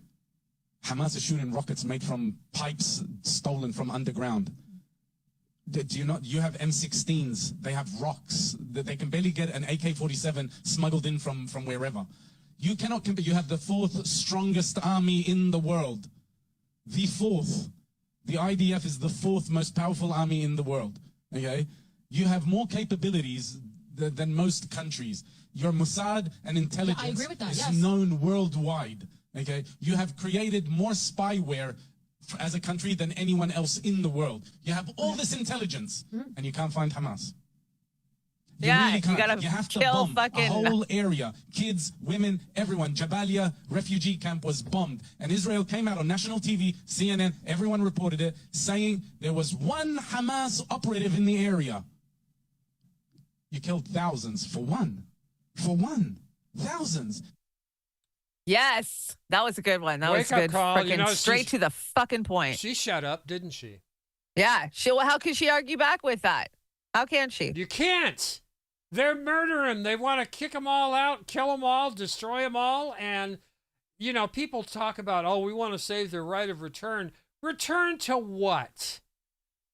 Hamas is shooting rockets made from pipes stolen from underground. Do you not? You have M16s. They have rocks. They can barely get an AK-47 smuggled in from wherever. You cannot compare. You have the fourth strongest army in the world. The fourth. The IDF is the fourth most powerful army in the world. Okay? You have more capabilities than most countries. Your Mossad and intelligence I agree with that, is yes. known worldwide. Okay? You have created more spyware as a country than anyone else in the world. You have all this intelligence, and you can't find Hamas. You really can't. you gotta You have to kill bomb fucking a whole area. Kids, women, everyone. Jabalia refugee camp was bombed. And Israel came out on national TV, CNN, everyone reported it, saying there was one Hamas operative in the area. You killed thousands for one. For one. Thousands. Yes, that was a good one. That was Wake up good. call. Freaking You know, straight to the fucking point. She shut up, didn't she? Yeah. How could she argue back with that? How can she? You can't. They're murdering. They want to kick them all out, kill them all, destroy them all. And, you know, people talk about, oh, we want to save their right of return. Return to what?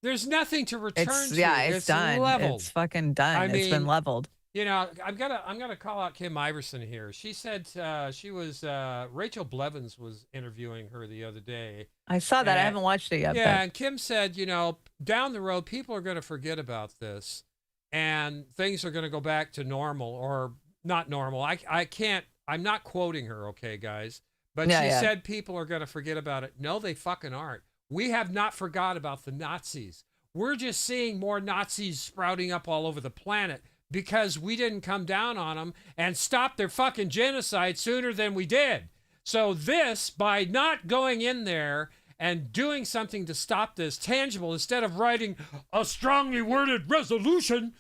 There's nothing to return to. Yeah, it's done. Leveled. It's fucking done. It's been leveled. You know, I'm gonna call out Kim Iverson here. She said she was Rachel Blevins was interviewing her the other day. I saw that. I haven't watched it yet. Yeah, but. and Kim said, you know, down the road, people are going to forget about this, and things are going to go back to normal or not normal. I can't. I'm not quoting her, okay, guys, but she said people are going to forget about it. No, they fucking aren't. We have not forgot about the Nazis. We're just seeing more Nazis sprouting up all over the planet, because we didn't come down on them and stop their fucking genocide sooner than we did. So this, by not going in there and doing something to stop this tangible, instead of writing a strongly worded resolution,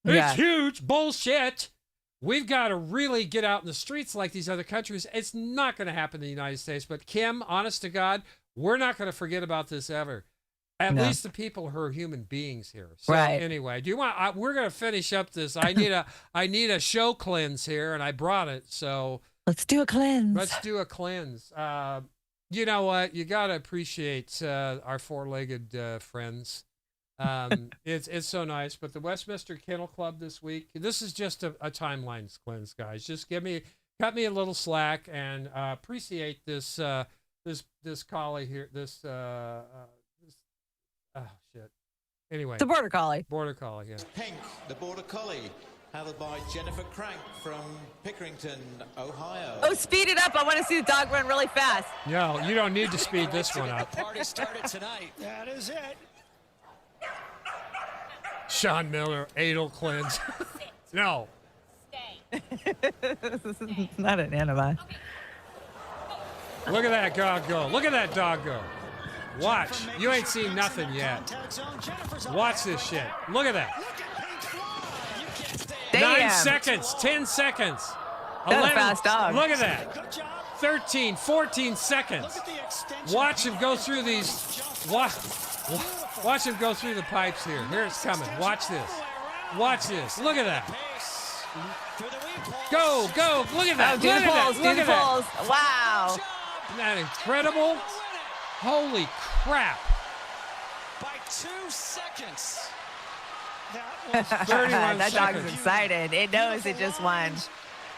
it's huge bullshit. We've got to really get out in the streets like these other countries. It's not going to happen in the United States. But Kim, honest to God, we're not going to forget about this ever. At least the people who are human beings here. So anyway, do you want? We're gonna finish up this. I need a show cleanse here, and I brought it. So let's do a cleanse. Let's do a cleanse. You know what? You gotta appreciate our four-legged friends. It's so nice. But the Westminster Kennel Club this week. This is just a timeline cleanse, guys. Just cut me a little slack, and appreciate this this collie here. Oh, shit. Anyway. The Border Collie. Border Collie, yeah. Pink, the Border Collie, handled by Jennifer Crank from Pickerington, Ohio. Oh, speed it up. I want to see the dog run really fast. No, you don't need to speed this one up. The party started tonight. That is it. Sean Miller, anal cleanse. No. This is not an anima. Look at that dog go. Look at that dog go. Watch. You ain't seen nothing yet. Watch this shit. Look at that. 9 seconds. 10 seconds. That's a fast dog. Look at that. 13, 14 seconds. Watch him go through these. Watch him go through the pipes here. Here it's coming. Watch this. Watch this. Look at that. Go, go. Look at that. Oh, do the pulls. Do the pulls. Wow. Isn't that incredible? Holy crap. By 2 seconds. That was 31 that seconds. dog's excited. It knows it just won.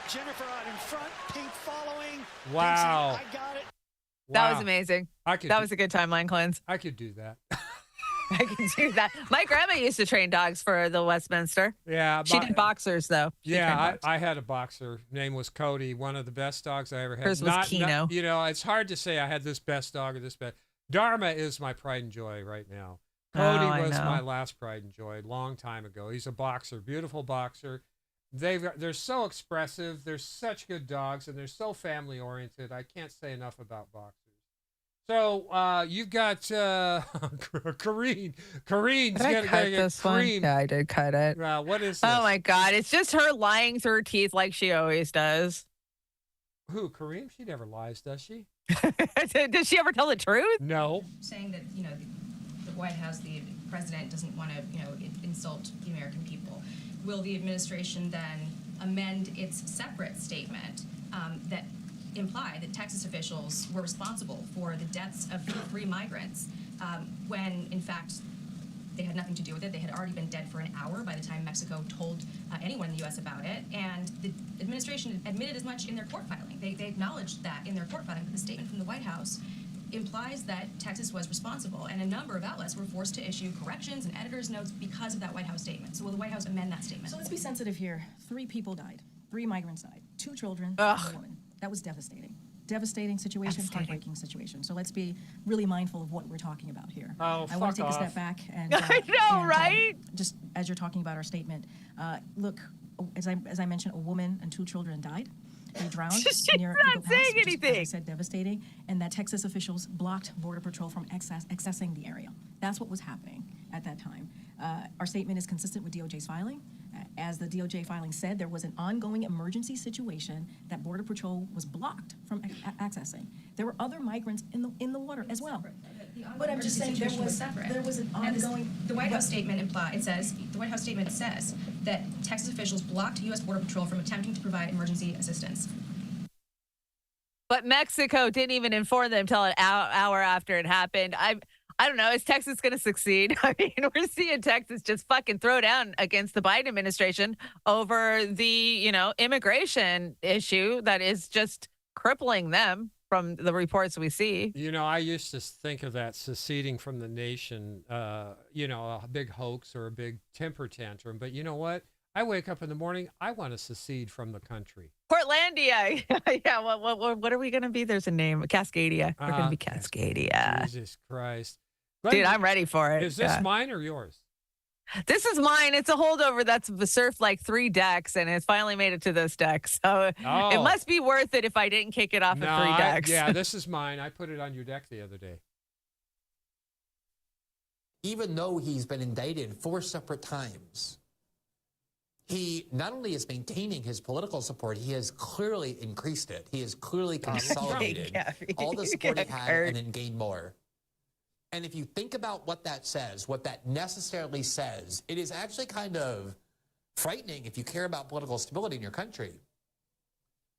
Jennifer out in front, Pink following. Wow. I got it. That was amazing. That was a good timeline cleanse. I could do that. I can do that. My grandma used to train dogs for the Westminster. Yeah. She did boxers, though. I had a boxer. Name was Cody. One of the best dogs I ever had. Hers was Keno. You know, it's hard to say I had this best dog or this best. Dharma is my pride and joy right now. Cody was my last pride and joy, long time ago. He's a boxer, beautiful boxer. They're so expressive. They're such good dogs, and they're so family oriented. I can't say enough about boxers. So you've got Kareen. Kareen's Did I cut this one? Yeah, I did cut it. What is this? Oh my God! It's just her lying through her teeth like she always does. Who, Kareem? She never lies, does she? Does she ever tell the truth? No. Saying that the White House, the president doesn't want to insult the American people. Will the administration then amend its separate statement that imply that Texas officials were responsible for the deaths of 3 migrants when, in fact, they had nothing to do with it. They had already been dead for an hour by the time Mexico told anyone in the U.S. about it. And the administration admitted as much in their court filing. They acknowledged that in their court filing. But the statement from the White House implies that Texas was responsible. And a number of outlets were forced to issue corrections and editor's notes because of that White House statement. So will the White House amend that statement? So let's be sensitive here. 3 people died. 3 migrants died. 2 children and a woman. That was devastating. Devastating situation, heartbreaking situation. So let's be really mindful of what we're talking about here. Oh, I want to take fuck a off. step back and I know, right? Just as you're talking about our statement, look, as I mentioned, a woman and 2 children died. They drowned. She's near not Eagle Pass, saying which is, anything. as I said, devastating, and that Texas officials blocked Border Patrol from accessing the area. That's what was happening at that time. Our statement is consistent with DOJ's filing. As the DOJ filing said, there was an ongoing emergency situation that Border Patrol was blocked from accessing. There were other migrants in the water as well. But I'm just saying there was an ongoing. The White House statement the White House statement says that Texas officials blocked U.S. Border Patrol from attempting to provide emergency assistance. But Mexico didn't even inform them until an hour after it happened. I don't know. Is Texas going to succeed? I mean, we're seeing Texas just fucking throw down against the Biden administration over the, immigration issue that is just crippling them from the reports we see. I used to think of that seceding from the nation, a big hoax or a big temper tantrum. But you know what? I wake up in the morning, I want to secede from the country. Portlandia. Yeah, what are we going to be? There's a name. Cascadia. We're going to be Cascadia. Jesus Christ. Dude, I'm ready for it. Is this mine or yours? This is mine. It's a holdover that's surfed like 3 decks, and it's finally made it to this deck. So it must be worth it if I didn't kick it off of 3 decks. This is mine. I put it on your deck the other day. Even though he's been indicted 4 separate times, he not only is maintaining his political support, he has clearly increased it. He has clearly consolidated all the support he had and then gained more. And if you think about what that says, what that necessarily says, it is actually kind of frightening if you care about political stability in your country.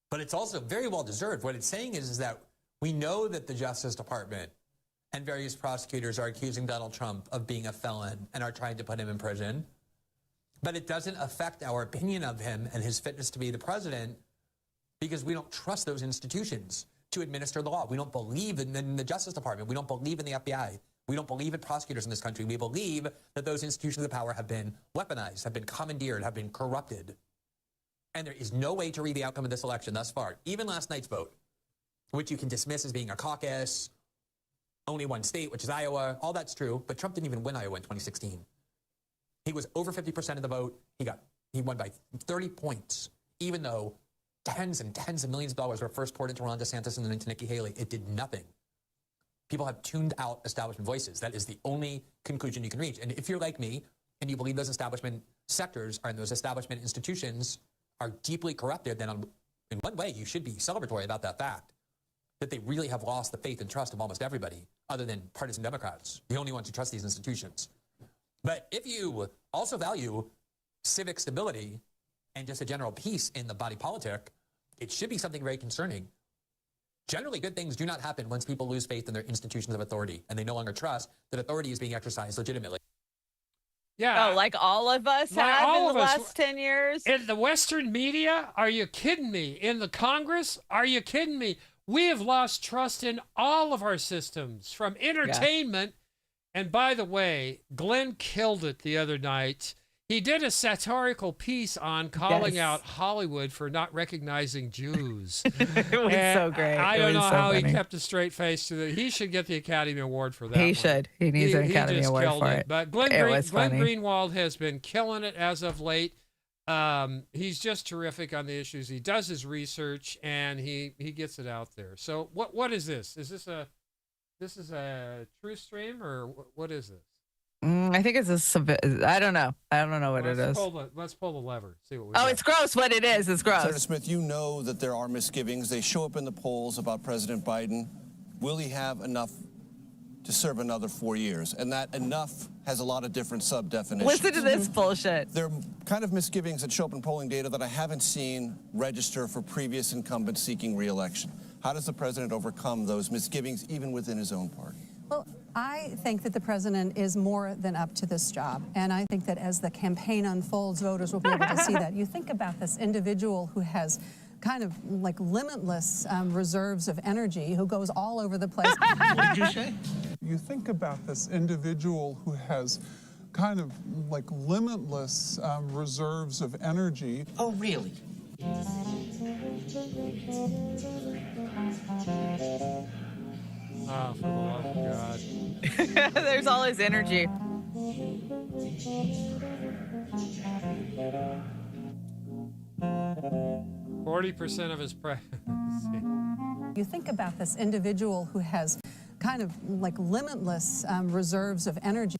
But it's also very well deserved. What it's saying is that we know that the Justice Department and various prosecutors are accusing Donald Trump of being a felon and are trying to put him in prison. But it doesn't affect our opinion of him and his fitness to be the president because we don't trust those institutions to administer the law. We don't believe in the Justice Department. We don't believe in the FBI. We don't believe in prosecutors in this country. We believe that those institutions of power have been weaponized, have been commandeered, have been corrupted. And there is no way to read the outcome of this election thus far, even last night's vote, which you can dismiss as being a caucus, only one state, which is Iowa. All that's true, but Trump didn't even win Iowa in 2016. He was over 50% of the vote. He won by 30 points, even though tens and tens of millions of dollars were first poured into Ron DeSantis and then into Nikki Haley. It did nothing. People have tuned out establishment voices. That is the only conclusion you can reach. And if you're like me and you believe those establishment sectors and those establishment institutions are deeply corrupted, then in one way you should be celebratory about that fact, that they really have lost the faith and trust of almost everybody other than partisan Democrats, the only ones who trust these institutions. But if you also value civic stability and just a general peace in the body politic, it should be something very concerning. Generally, good things do not happen once people lose faith in their institutions of authority and they no longer trust that authority is being exercised legitimately. Yeah. Oh, like all of us have in the last 10 years? In the Western media? Are you kidding me? In the Congress? Are you kidding me? We have lost trust in all of our systems, from entertainment. And by the way, Glenn killed it the other night. He did a satirical piece on calling out Hollywood for not recognizing Jews. It was so great. I don't know how he kept a straight face to that. He should get the Academy Award for that. He should. He needs an Academy Award for it. But Glenn Greenwald has been killing it as of late. He's just terrific on the issues. He does his research and he gets it out there. So what is this? Is this a true stream or what is this? I think it's I don't know. I don't know what it is. Let's pull the lever. See what we got. Oh, it's gross what it is. It's gross. Senator Smith, you know that there are misgivings. They show up in the polls about President Biden. Will he have enough to serve another 4 years? And that enough has a lot of different sub-definitions. Listen to this bullshit. There are kind of misgivings that show up in polling data that I haven't seen register for previous incumbents seeking re-election. How does the president overcome those misgivings even within his own party? Well, I think that the president is more than up to this job. And I think that as the campaign unfolds, voters will be able to see that. You think about this individual who has kind of like limitless reserves of energy, who goes all over the place. What did you say? You think about this individual who has kind of like limitless reserves of energy. Oh, really? Oh, for the love of God. There's all his energy. 40% of his presidency. You think about this individual who has kind of like limitless reserves of energy.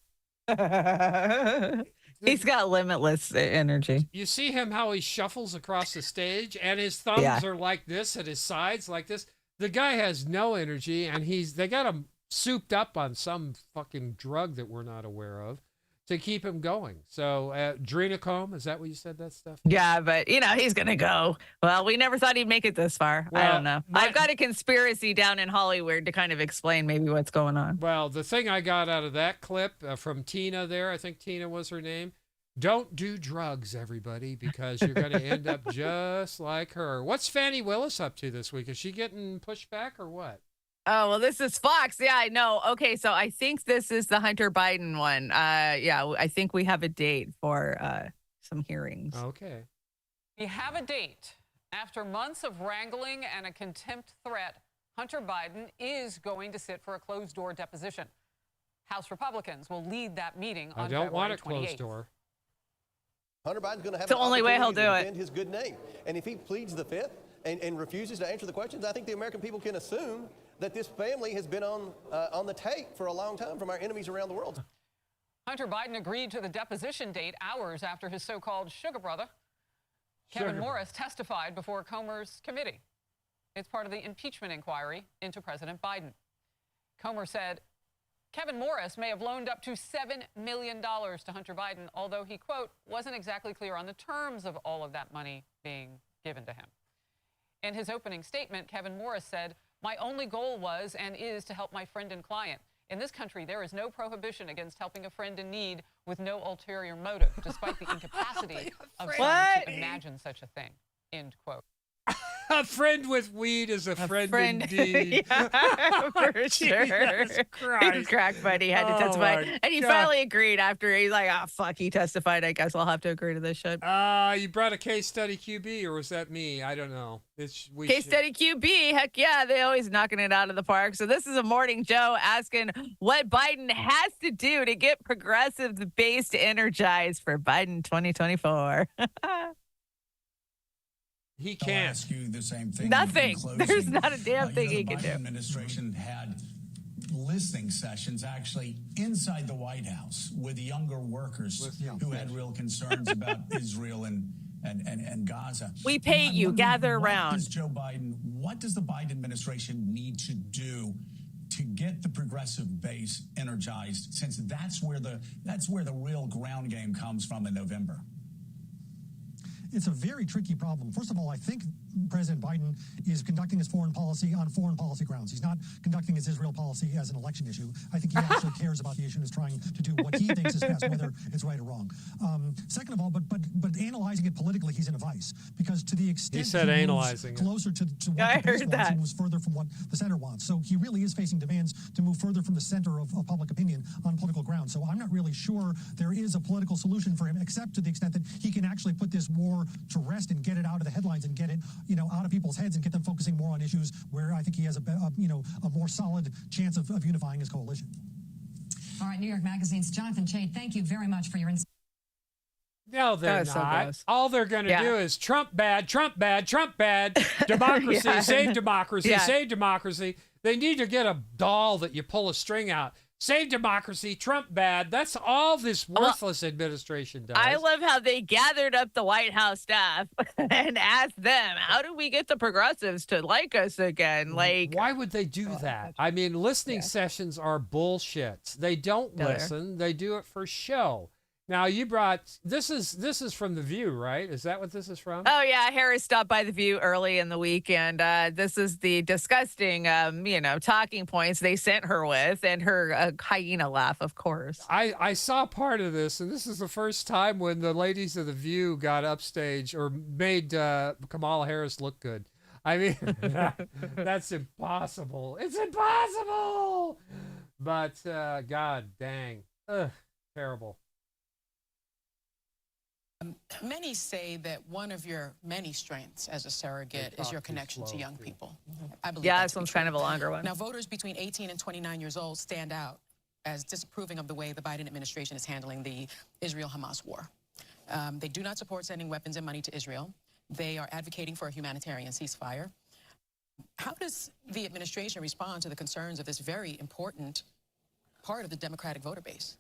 He's got limitless energy. You see him how he shuffles across the stage, and his thumbs are like this at his sides, like this. The guy has no energy, and they got him souped up on some fucking drug that we're not aware of to keep him going. So, adrenochrome, is that what you said, that stuff? Yeah, but, he's going to go. Well, we never thought he'd make it this far. Well, I don't know. I've got a conspiracy down in Hollywood to kind of explain maybe what's going on. Well, the thing I got out of that clip from Tina there, I think Tina was her name, don't do drugs, everybody, because you're going to end up just like her. What's Fannie Willis up to this week? Is she getting pushed back or what? Oh, well, this is Fox. Yeah, I know. Okay, so I think this is the Hunter Biden one. Yeah, I think we have a date for some hearings. Okay. We have a date. After months of wrangling and a contempt threat, Hunter Biden is going to sit for a closed-door deposition. House Republicans will lead that meeting on February 28th. I don't want a closed door. Hunter Biden's going to have the only way he'll do it. Defend his good name. And if he pleads the fifth and refuses to answer the questions, I think the American people can assume that this family has been on the take for a long time from our enemies around the world. Hunter Biden agreed to the deposition date hours after his so-called sugar brother, Kevin Morris, testified before Comer's committee. It's part of the impeachment inquiry into President Biden. Comer said Kevin Morris may have loaned up to $7 million to Hunter Biden, although he, quote, wasn't exactly clear on the terms of all of that money being given to him. In his opening statement, Kevin Morris said, "My only goal was and is to help my friend and client. In this country, there is no prohibition against helping a friend in need with no ulterior motive, despite the incapacity of some to imagine such a thing," end quote. A friend with weed is a friend indeed. Yeah, for sure. His crack buddy had to testify. And he finally agreed after he's like, oh, fuck, he testified. I guess I'll have to agree to this shit. You brought a case study QB, or was that me? I don't know. Case study QB, heck yeah, they always knocking it out of the park. So this is a Morning Joe asking what Biden has to do to get progressive base energized for Biden 2024. He can't. I'll ask you the same thing. Nothing. There's not a damn thing he can do. The Biden administration had listening sessions actually inside the White House with younger workers who had real concerns about Israel and Gaza. We pay you. Gather around. What does the Biden administration need to do to get the progressive base energized, since that's where the real ground game comes from in November? It's a very tricky problem. First of all, I think President Biden is conducting his foreign policy on foreign policy grounds. He's not conducting his Israel policy as an election issue. I think he actually cares about the issue and is trying to do what he thinks is best, whether it's right or wrong. Second of all, but analyzing it politically, he's in a vice, because to the extent he said analyzing closer to what the base wants, he moves further from what the center wants. So he really is facing demands to move further from the center of public opinion on political ground. So I'm not really sure there is a political solution for him, except to the extent that he can actually put this war to rest and get it out of the headlines and get it, out of people's heads and get them focusing more on issues where I think he has a more solid chance of unifying his coalition. All right, New York Magazine's Jonathan Chait, thank you very much for your insight. No, they're not. All they're going to do is Trump bad, Trump bad, Trump bad, democracy, save democracy, save democracy. They need to get a doll that you pull a string out. Save democracy, Trump bad. That's all this worthless administration does. I love how they gathered up the White House staff and asked them, how do we get the progressives to like us again? Like, why would they do that? I mean, listening sessions are bullshit. They don't listen. They do it for show. Now you brought this is from The View, right? Is that what this is from? Oh yeah, Harris stopped by The View early in the week, and this is the disgusting, talking points they sent her with, and her hyena laugh, of course. I saw part of this, and this is the first time when the ladies of The View got upstage or made Kamala Harris look good. I mean, that's impossible. It's impossible. But God dang, terrible. Many say that one of your many strengths as a surrogate is your connection to young people. I believe Yeah, this one's kind of a longer one. Now, voters between 18 and 29 years old stand out as disapproving of the way the Biden administration is handling the Israel-Hamas war. They do not support sending weapons and money to Israel. They are advocating for a humanitarian ceasefire. How does the administration respond to the concerns of this very important part of the Democratic voter base?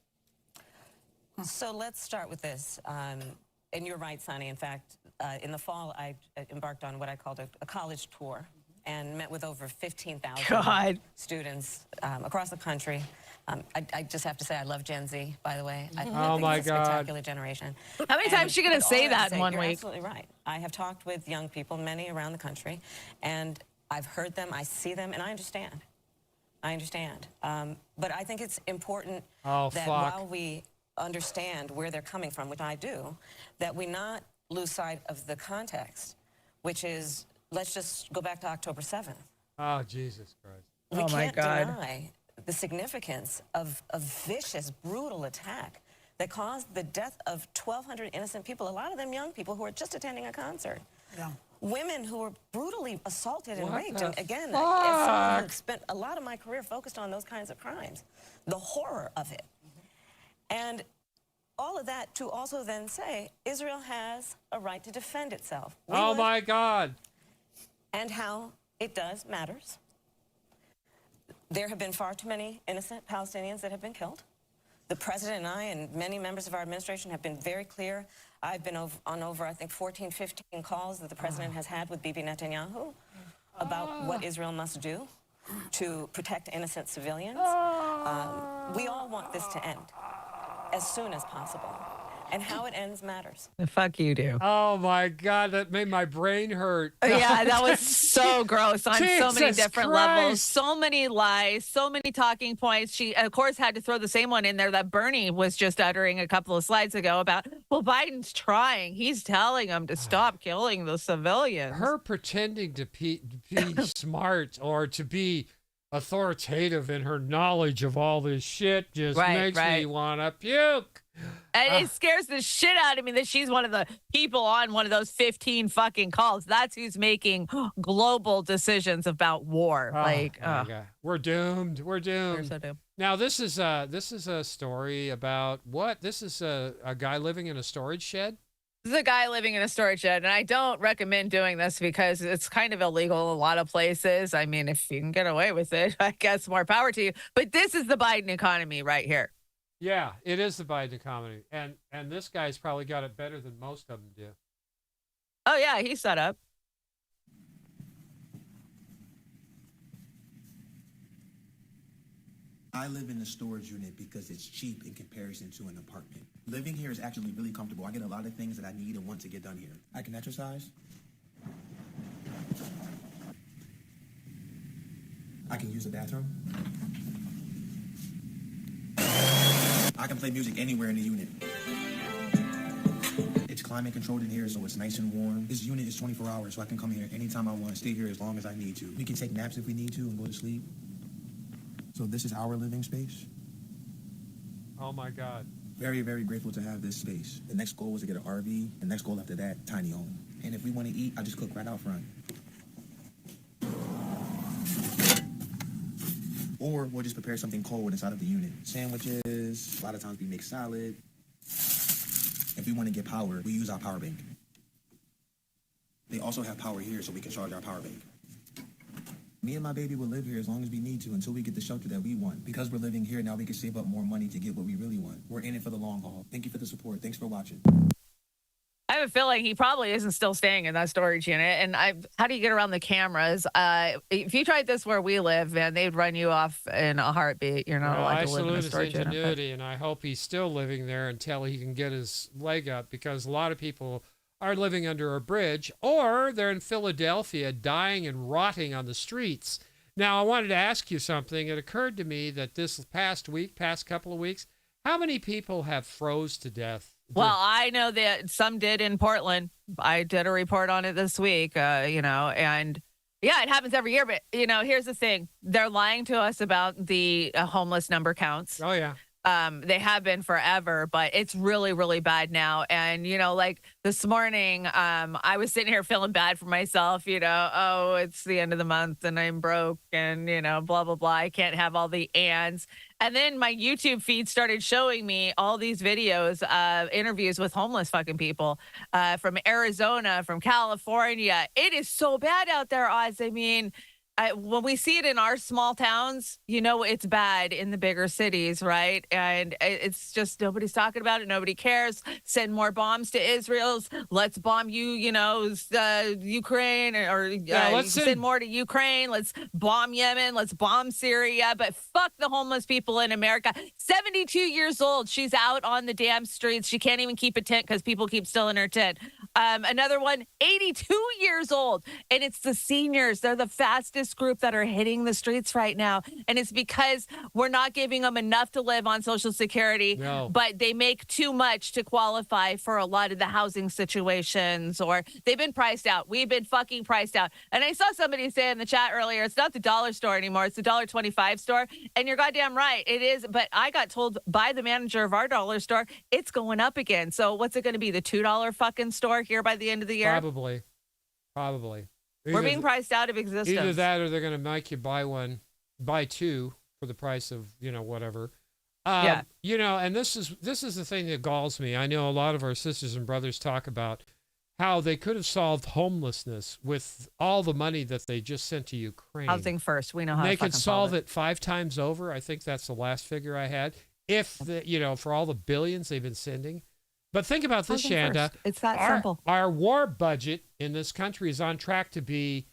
So let's start with this. And you're right, Sonny. In fact, in the fall, I embarked on what I called a college tour and met with over 15,000 students across the country. I just have to say I love Gen Z, by the way. I think it's a spectacular generation. How many times is she going to say that in one you're week? Absolutely right. I have talked with young people, many around the country, and I've heard them, I see them, and I understand. I understand. But I think it's important that while we understand where they're coming from, which I do, that we not lose sight of the context, which is, let's just go back to October 7th. Oh, Jesus Christ. We can't deny the significance of a vicious, brutal attack that caused the death of 1,200 innocent people, a lot of them young people who were just attending a concert. Yeah. Women who were brutally assaulted and What raped. the And again, fuck? as someone who spent a lot of my career focused on those kinds of crimes, the horror of it. And all of that to also then say Israel has a right to defend itself. Oh my God. And how it does matters. There have been far too many innocent Palestinians that have been killed. The president and I and many members of our administration have been very clear. I've been on over, I think, 14, 15 calls that the president has had with Bibi Netanyahu about what Israel must do to protect innocent civilians. We all want this to end as soon as possible. And how it ends matters. The fuck you do. Oh my God, that made my brain hurt. Yeah, that was so gross on so many Jesus different Christ. levels. So many lies, so many talking points. She, of course, had to throw the same one in there that Bernie was just uttering a couple of slides ago about, well, Biden's trying. He's telling them to stop killing the civilians. Her pretending to be smart or to be authoritative in her knowledge of all this shit just makes me want to puke. And it scares the shit out of me that she's one of the people on one of those 15 fucking calls. That's who's making global decisions about war. We're doomed. We're doomed. We're so doomed. Now this is a story about what? This is a guy living in a storage shed. This is a guy living in a storage shed, and I don't recommend doing this because it's kind of illegal in a lot of places. I mean, if you can get away with it, I guess more power to you. But this is the Biden economy right here. Yeah, it is the Biden economy. And this guy's probably got it better than most of them do. Oh, yeah, he's set up. I live in a storage unit because it's cheap in comparison to an apartment. Living here is actually really comfortable. I get a lot of things that I need and want to get done here. I can exercise. I can use the bathroom. I can play music anywhere in the unit. It's climate controlled in here, so it's nice and warm. This unit is 24 hours, so I can come here anytime I want, stay here as long as I need to. We can take naps if we need to and go to sleep. So this is our living space. Oh my God. Very, very grateful to have this space. The next goal was to get an RV. The next goal after that, tiny home. And if we want to eat, I just cook right out front. Or we'll just prepare something cold inside of the unit. Sandwiches, a lot of times we make salad. If we want to get power, we use our power bank. They also have power here, so we can charge our power bank. Me and my baby will live here as long as we need to until we get the shelter that we want. Because we're living here, now we can save up more money to get what we really want. We're in it for the long haul. Thank you for the support. Thanks for watching. I have a feeling he probably isn't still staying in that storage unit. And how do you get around the cameras? If you tried this where we live, man, they'd run you off in a heartbeat. You're not allowed to live in a storage unit. I salute his ingenuity, and I hope he's still living there until he can get his leg up, because a lot of people are living under a bridge, or they're in Philadelphia dying and rotting on the streets. Now, I wanted to ask you something. It occurred to me that this past couple of weeks, how many people have froze to death? Well, I know that some did in Portland. I did a report on it this week, and yeah, it happens every year. But, here's the thing. They're lying to us about the homeless number counts. Oh, yeah. They have been forever, but it's really, really bad now. And, like this morning, I was sitting here feeling bad for myself, oh, it's the end of the month and I'm broke and, blah, blah, blah. I can't have all the ands. And then my YouTube feed started showing me all these videos of interviews with homeless fucking people from Arizona, from California. It is so bad out there, Oz. I mean, when we see it in our small towns, it's bad in the bigger cities, right? And it's just nobody's talking about it. Nobody cares. Send more bombs to Israel. Let's bomb Ukraine, or let's send more to Ukraine. Let's bomb Yemen. Let's bomb Syria. But fuck the homeless people in America. 72 years old. She's out on the damn streets. She can't even keep a tent because people keep stealing her tent. Another one, 82 years old. And it's the seniors. They're the fastest group that are hitting the streets right now. And it's because we're not giving them enough to live on Social Security, but they make too much to qualify for a lot of the housing situations, or they've been priced out. We've been fucking priced out. And I saw somebody say in the chat earlier, it's not the dollar store anymore. It's the $1.25 store. And you're goddamn right. It is. But I got told by the manager of our dollar store, it's going up again. So what's it going to be? The $2 fucking store here by the end of the year? Probably. We're being priced out of existence. Either that, or they're going to make you buy two for the price of, whatever. And this is the thing that galls me. I know a lot of our sisters and brothers talk about how they could have solved homelessness with all the money that they just sent to Ukraine. Housing first. We know how they to could solve it 5 times over. I think that's the last figure I had. If for all the billions they've been sending. But think about this, Chanda. It's that simple. Our war budget in this country is on track to be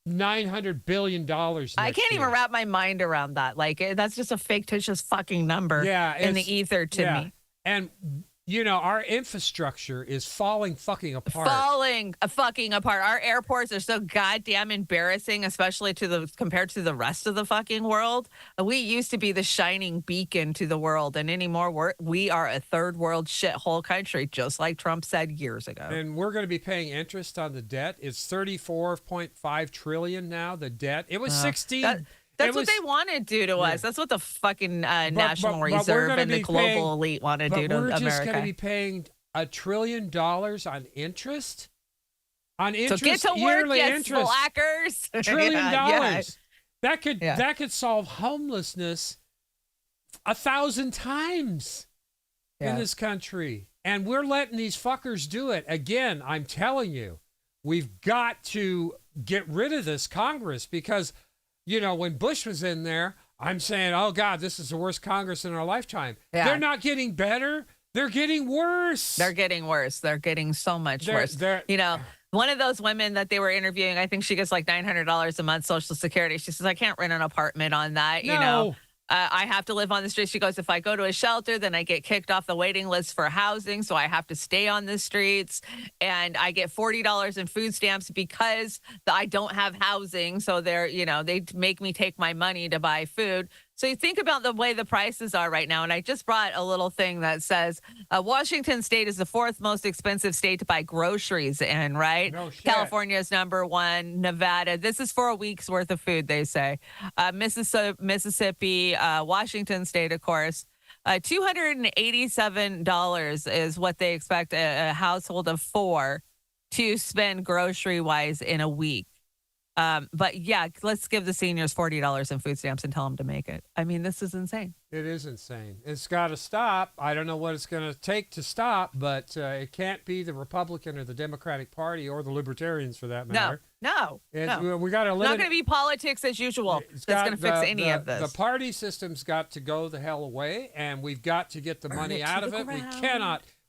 $900 billion next I can't year. even wrap my mind around that. Like, that's just a fictitious fucking number in the ether to me. And, our infrastructure is falling fucking apart. Our airports are so goddamn embarrassing, especially compared to the rest of the fucking world. We used to be the shining beacon to the world, and anymore we are a third world shithole country, just like Trump said years ago. And we're going to be paying interest on the debt. It's $34.5 trillion now, the debt. It was 16. That's what they want to do to us. That's what the fucking National Reserve and the global elite want to do to America. We're just going to be paying $1 trillion on interest? On interest, so get to work, you slackers. $1 trillion. That could solve homelessness 1,000 times in this country. And we're letting these fuckers do it. Again, I'm telling you, we've got to get rid of this Congress, because when Bush was in there, I'm saying, oh, God, this is the worst Congress in our lifetime. Yeah. They're not getting better. They're getting worse. They're getting worse. They're getting so much worse. One of those women that they were interviewing, I think she gets like $900 a month Social Security. She says, I can't rent an apartment on that. No. I have to live on the street. She goes, if I go to a shelter, then I get kicked off the waiting list for housing. So I have to stay on the streets, and I get $40 in food stamps because I don't have housing. So they make me take my money to buy food. So you think about the way the prices are right now. And I just brought a little thing that says Washington State is the 4th most expensive state to buy groceries in, right? No shit. California is number 1. Nevada. This is for a week's worth of food, they say. Mississippi, Washington State, of course. $287 is what they expect a household of 4 to spend grocery-wise in a week. But yeah, let's give the seniors $40 in food stamps and tell them to make it. I mean, this is insane. It is insane. It's got to stop. I don't know what it's going to take to stop, but it can't be the Republican or the Democratic Party or the Libertarians for that matter. No. We got to. It's not going to be politics as usual. That's going to fix any of this. The party system's got to go the hell away, and we've got to get the money out of it.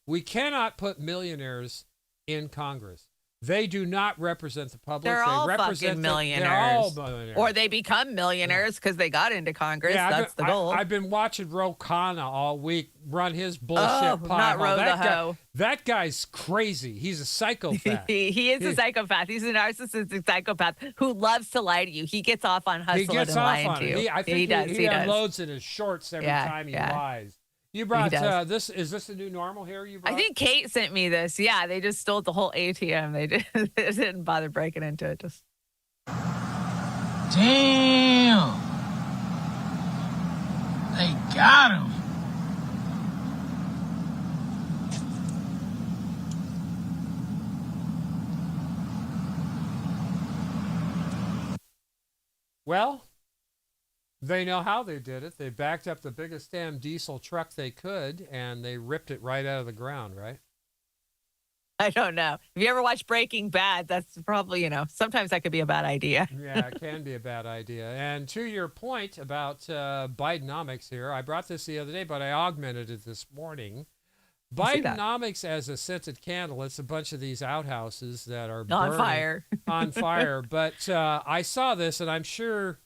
We cannot put millionaires in Congress. They do not represent the public. They're all fucking millionaires. They're all millionaires. Or they become millionaires because they got into Congress. That's the goal. I've been watching Ro Khanna all week run his bullshit pile. Not Ro the hoe. That guy's crazy. He's a psychopath. He is a psychopath. He's a narcissistic psychopath who loves to lie to you. He gets off on hustling and lying to you. I think he does. He unloads in his shorts every time he lies. You brought this. Is this the new normal here? I think Kate sent me this. Yeah, they just stole the whole ATM. They didn't bother breaking into it. Just damn, they got him. Well, they know how they did it. They backed up the biggest damn diesel truck they could, and they ripped it right out of the ground, right? I don't know. If you ever watched Breaking Bad, that's probably, sometimes that could be a bad idea. Yeah, it can be a bad idea. And to your point about Bidenomics here, I brought this the other day, but I augmented it this morning. Bidenomics as a scented candle. It's a bunch of these outhouses that are on fire. On fire. But I saw this, and I'm sure...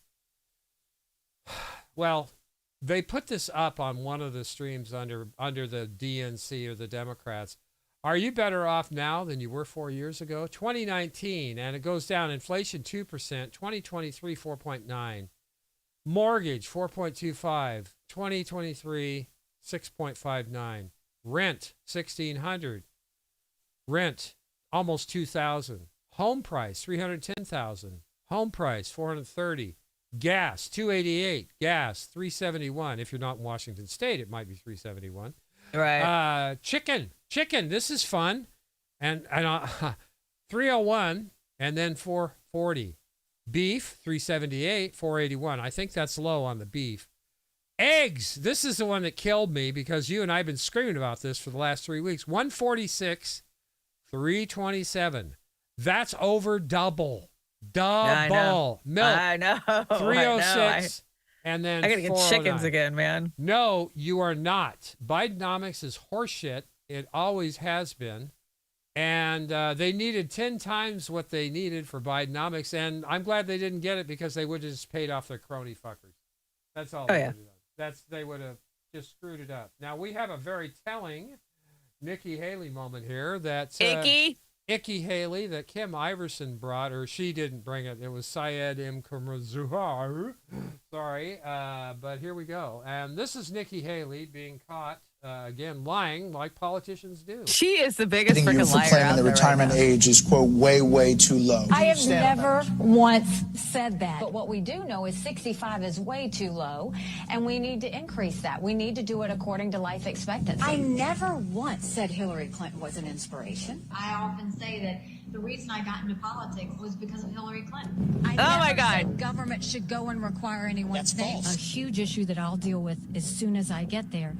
Well, they put this up on one of the streams under the DNC or the Democrats. Are you better off now than you were 4 years ago? 2019, and it goes down. Inflation 2%. 2023 4.9. Mortgage 4.25. 2023 6.59. Rent $1,600. Rent almost $2,000. Home price $310,000. Home price $430,000. Gas, $288. Gas, $371. If you're not in Washington State, it might be $371. Right. Chicken. This is fun. And $301 and then $440. Beef, $378, $481. I think that's low on the beef. Eggs. This is the one that killed me because you and I have been screaming about this for the last 3 weeks. $146, $327. That's over double. Double. Milk. I know. $306. And then I gotta get chickens again, man. No, you are not. Bidenomics is horseshit. It always has been. And they needed 10 times what they needed for Bidenomics. And I'm glad they didn't get it because they would have just paid off their crony fuckers. That's all they would have done. They would have just screwed it up. Now, we have a very telling Nikki Haley moment here. That's Icky Haley that Kim Iverson brought, or she didn't bring it. It was Syed M. Kamrazuhar. Sorry, but here we go. And this is Nikki Haley being caught, again, lying like politicians do. She is the biggest freaking liar claiming out the there retirement age is, quote, way, way too low. I have never once said that. But what we do know is 65 is way too low, and we need to increase that. We need to do it according to life expectancy. I never once said Hillary Clinton was an inspiration. I often say that the reason I got into politics was because of Hillary Clinton. Oh my God. Government should go and require anyone's name. A huge issue that I'll deal with as soon as I get there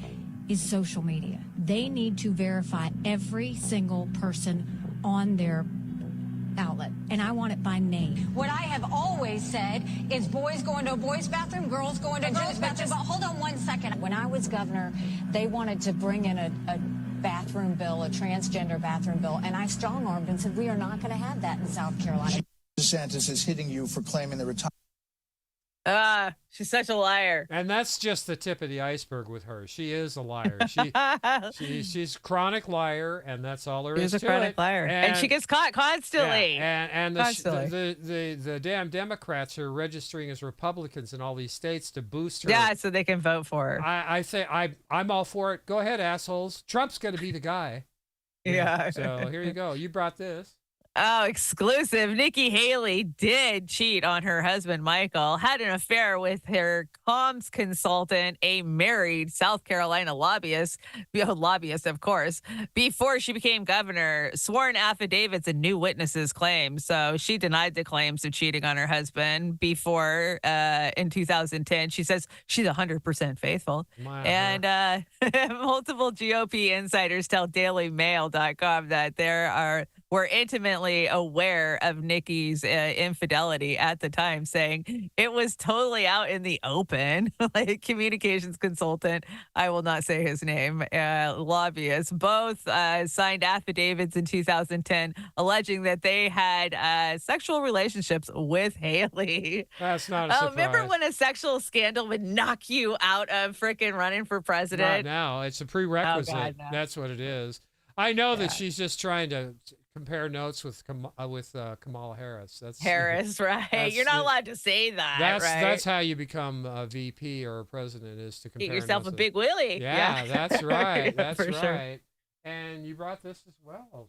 is social media. They need to verify every single person on their outlet, and I want it by name. What I have always said is boys go into a boys' bathroom, girls go into a girls' bathroom. But hold on one second. When I was governor, they wanted to bring in a bathroom bill, a transgender bathroom bill, and I strong-armed and said, we are not going to have that in South Carolina. DeSantis is hitting you for claiming the retirement. She's such a liar. And that's just the tip of the iceberg with her. She is a liar. She's a chronic liar, and that's all there is to it. She's a chronic liar. And she gets caught constantly. Yeah, and the damn Democrats are registering as Republicans in all these states to boost her. Yeah, so they can vote for her. I say I'm all for it. Go ahead, assholes. Trump's going to be the guy. Yeah. So here you go. You brought this. Oh, exclusive. Nikki Haley did cheat on her husband, Michael, had an affair with her comms consultant, a married South Carolina lobbyist, of course, before she became governor. Sworn affidavits and new witnesses claim. So she denied the claims of cheating on her husband before in 2010. She says she's 100% faithful. Wow. And multiple GOP insiders tell DailyMail.com that were intimately aware of Nikki's infidelity at the time, saying it was totally out in the open. Like communications consultant, I will not say his name, lobbyists, both signed affidavits in 2010 alleging that they had sexual relationships with Haley. That's not a surprise. Remember when a sexual scandal would knock you out of freaking running for president? Not now. It's a prerequisite. Oh, God, no. That's what it is. I know that she's just trying to compare notes with Kamala Harris. That's Harris, right? You're not allowed to say that, right? That's how you become a VP or a president, is to compare Get yourself notes a big willy. Yeah, that's right. Yeah, That's for right. sure. And you brought this as well.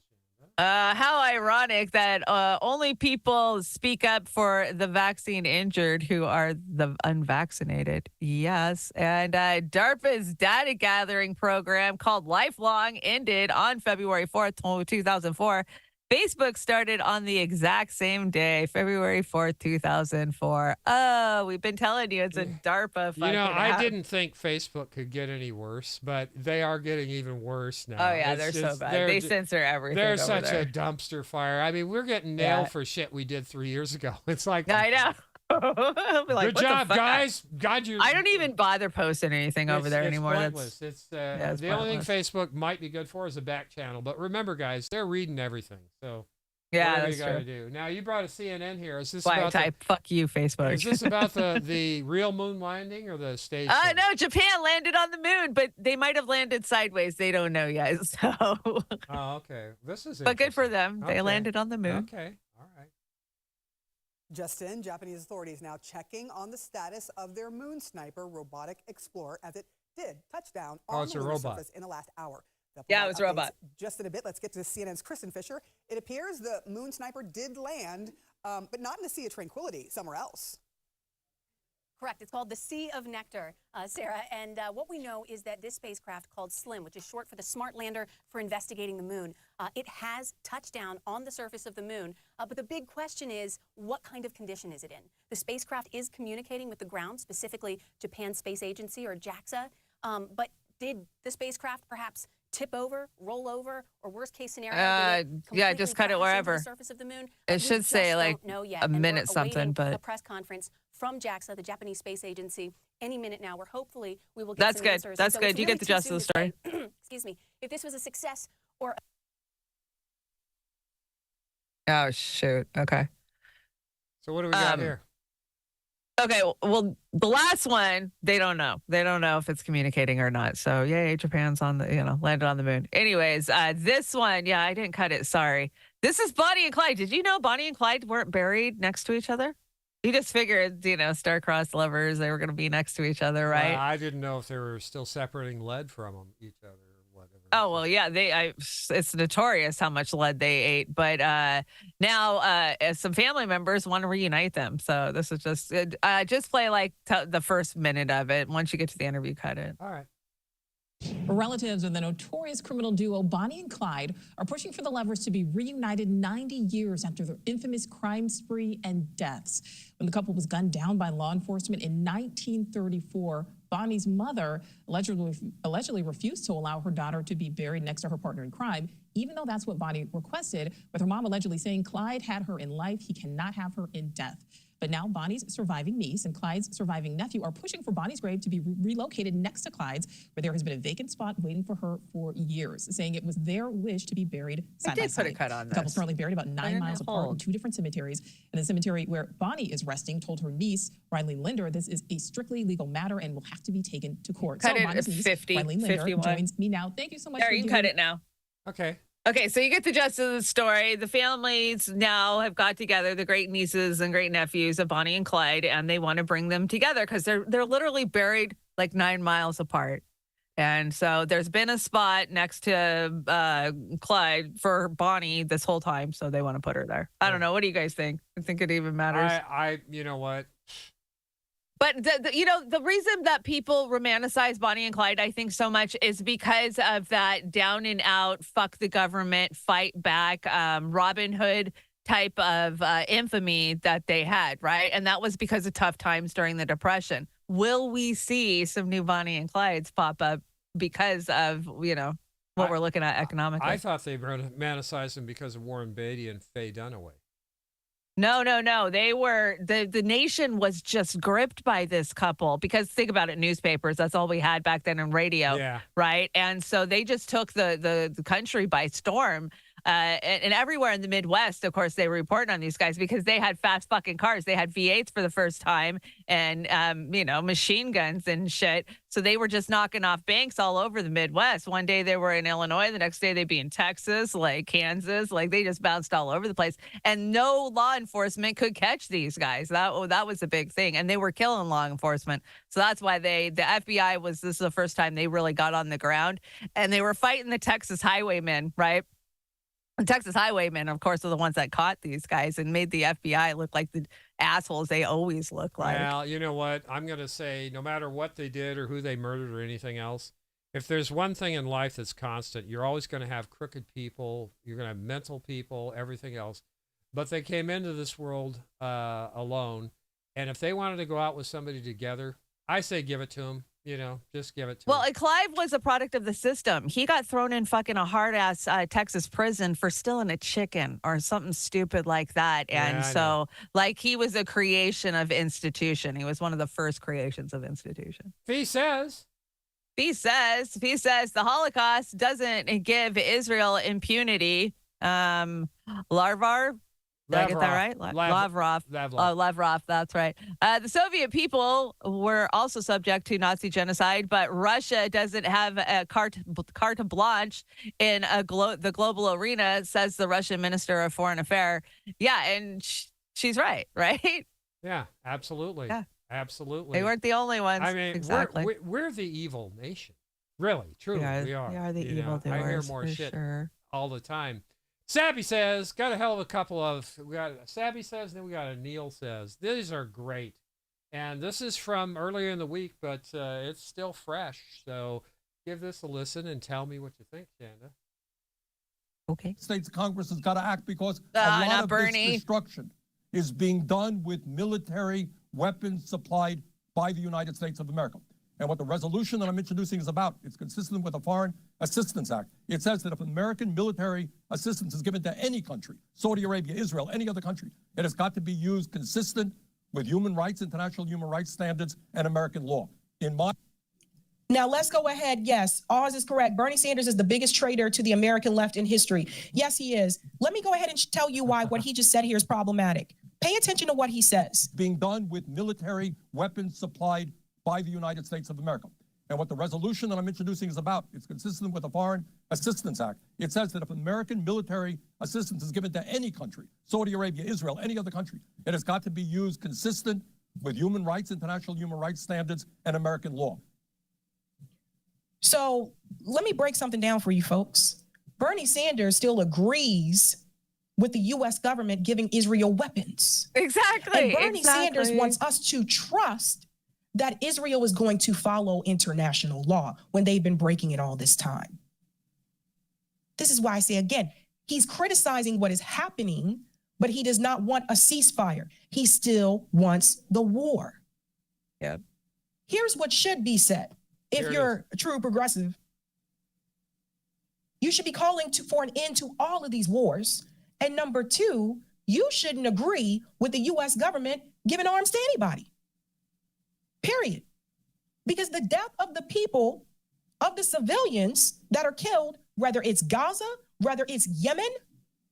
How ironic that only people speak up for the vaccine injured who are the unvaccinated. Yes. And DARPA's data gathering program called Lifelong ended on February 4th, 2004. Facebook started on the exact same day, February 4th, 2004. Oh, we've been telling you it's a DARPA fucking I didn't think Facebook could get any worse, but they are getting even worse now. Oh, yeah, they're so bad. They censor everything. They're over such there. a dumpster fire. I mean, we're getting nailed for shit we did 3 years ago. It's like, I know. I'll be like, good what job, the fuck? guys. God, you. I don't even bother posting anything over there anymore. Pointless. It's it's the only thing pointless. Facebook might be good for is a back channel. But remember, guys, they're reading everything. So Yeah, whatever that's you got to true. do. Now you brought a CNN here. Is this Why about type fuck you, Facebook? Is this about the real moon landing or the stage? No, Japan landed on the moon, but they might have landed sideways. They don't know yet. So, Oh, okay. This is. but good for them. Okay. They landed on the moon. Okay. All right. Just in, Japanese authorities now checking on the status of their moon sniper robotic explorer as it did touch down on it's the a lunar robot. surface in the last hour. They'll Yeah, provide it was a updates robot. Just in a bit, let's get to CNN's Kristen Fisher. It appears the moon sniper did land, but not in the Sea of Tranquility, somewhere else. Correct. It's called the Sea of Nectar, Sarah. And what we know is that this spacecraft called SLIM, which is short for the Smart Lander for Investigating the Moon, it has touched down on the surface of the moon. But the big question is, what kind of condition is it in? The spacecraft is communicating with the ground, specifically Japan Space Agency or JAXA. But did the spacecraft perhaps tip over, roll over, or worst case scenario, yeah, just cut it crash into wherever. the surface of the moon? It We should just say, like, don't know yet, a and we're minute something, awaiting but- a press conference from JAXA, the Japanese Space Agency, any minute now, where hopefully we will get That's some good. answers. That's So good. it's You really get the too gist soon of the to say, story. excuse me, if this was a success or Oh, shoot. Okay. So what do we got here? Okay, well, the last one, they don't know. They don't know if it's communicating or not. So, yay, Japan's on the, landed on the moon. Anyways, this one, yeah, I didn't cut it. Sorry. This is Bonnie and Clyde. Did you know Bonnie and Clyde weren't buried next to each other? You just figured, star-crossed lovers, they were going to be next to each other, right? I didn't know if they were still separating lead from each other or whatever. Oh, well, yeah, it's notorious how much lead they ate. But now some family members want to reunite them. So this is just play like the first minute of it. Once you get to the interview, cut it. All right. Relatives of the notorious criminal duo Bonnie and Clyde are pushing for the lovers to be reunited 90 years after their infamous crime spree and deaths. When the couple was gunned down by law enforcement in 1934, Bonnie's mother allegedly refused to allow her daughter to be buried next to her partner in crime, even though that's what Bonnie requested, with her mom allegedly saying Clyde had her in life, he cannot have her in death. But now Bonnie's surviving niece and Clyde's surviving nephew are pushing for Bonnie's grave to be relocated next to Clyde's, where there has been a vacant spot waiting for her for years, saying it was their wish to be buried side by did side. put a cut on The couple's this. currently buried about Why 9 didn't miles it apart in hold? 2 different cemeteries. And the cemetery where Bonnie is resting told her niece, Riley Linder, this is a strictly legal matter and will have to be taken to court. Cut so it Bonnie's at niece, 50, Riley Linder, 51. joins me now. Thank you so much There, for you can doing cut it now. Okay. Okay, so you get the gist of the story. The families now have got together, the great nieces and great nephews of Bonnie and Clyde, and they want to bring them together because they're literally buried like 9 miles apart. And so there's been a spot next to Clyde for Bonnie this whole time, so they want to put her there. I don't know. What do you guys think? I think it even matters. You know what? But the reason that people romanticize Bonnie and Clyde, I think, so much is because of that down and out, fuck the government, fight back, Robin Hood type of infamy that they had, right? And that was because of tough times during the Depression. Will we see some new Bonnie and Clydes pop up because of, what we're looking at economically. I thought they romanticized him because of Warren Beatty and Faye Dunaway. No. They were the nation was just gripped by this couple because think about it, newspapers, that's all we had back then in radio. Yeah. Right. And so they just took the country by storm. And everywhere in the Midwest, of course, they were reporting on these guys because they had fast fucking cars. They had V8s for the first time and, machine guns and shit. So they were just knocking off banks all over the Midwest. One day they were in Illinois. The next day they'd be in Texas, like Kansas. Like they just bounced all over the place. And no law enforcement could catch these guys. That was a big thing. And they were killing law enforcement. So that's why the FBI this is the first time they really got on the ground. And they were fighting the Texas highwaymen, right? The Texas highwaymen, of course, are the ones that caught these guys and made the FBI look like the assholes they always look like. Well, you know what? I'm going to say no matter what they did or who they murdered or anything else, if there's one thing in life that's constant, you're always going to have crooked people. You're going to have mental people, everything else. But they came into this world alone. And if they wanted to go out with somebody together, I say give it to them. Just give it to him. Well, Clive was a product of the system. He got thrown in fucking a hard-ass Texas prison for stealing a chicken or something stupid like that. And he was a creation of institution. He was one of the first creations of institution. He says the Holocaust doesn't give Israel impunity. Did I get that right? Lavrov. Oh, Lavrov, that's right. The Soviet people were also subject to Nazi genocide, but Russia doesn't have a carte blanche in the global arena, says the Russian Minister of Foreign Affairs. Yeah, and she's right? Yeah, absolutely. Yeah. Absolutely. They weren't the only ones. I mean, exactly. we're the evil nation. Really, truly, we are. We are the evil doers. I hear more shit sure. all the time. Sabby says, got a hell of a couple of, we got Sabby says, then we got a Neil says. These are great. And this is from earlier in the week, but it's still fresh. So give this a listen and tell me what you think, Chanda. Okay. States Congress has got to act because a lot of this destruction is being done with military weapons supplied by the United States of America. And what the resolution that I'm introducing is about, it's consistent with the Foreign Assistance Act. It says that if American military assistance is given to any country, Saudi Arabia, Israel, any other country, it has got to be used consistent with human rights, international human rights standards, and American law. Now, let's go ahead. Yes, Oz is correct. Bernie Sanders is the biggest traitor to the American left in history. Yes, he is. Let me go ahead and tell you why what he just said here is problematic. Pay attention to what he says. Being done with military weapons supplied by the United States of America. And what the resolution that I'm introducing is about, it's consistent with the Foreign Assistance Act. It says that if American military assistance is given to any country, Saudi Arabia, Israel, any other country, it has got to be used consistent with human rights, international human rights standards, and American law. So let me break something down for you folks. Bernie Sanders still agrees with the U.S. government giving Israel weapons. Exactly. And Bernie Sanders wants us to trust that Israel is going to follow international law when they've been breaking it all this time. This is why I say again, he's criticizing what is happening, but he does not want a ceasefire. He still wants the war. Yeah. Here's what should be said. If you're a true progressive, you should be calling for an end to all of these wars. And number two, you shouldn't agree with the U.S. government giving arms to anybody. Period. Because the death of the people, of the civilians that are killed, whether it's Gaza, whether it's Yemen,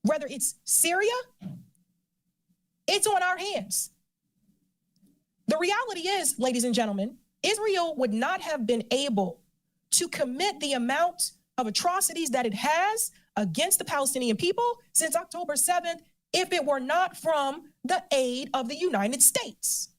whether it's Syria, it's on our hands. The reality is, ladies and gentlemen, Israel would not have been able to commit the amount of atrocities that it has against the Palestinian people since October 7th if it were not from the aid of the United States.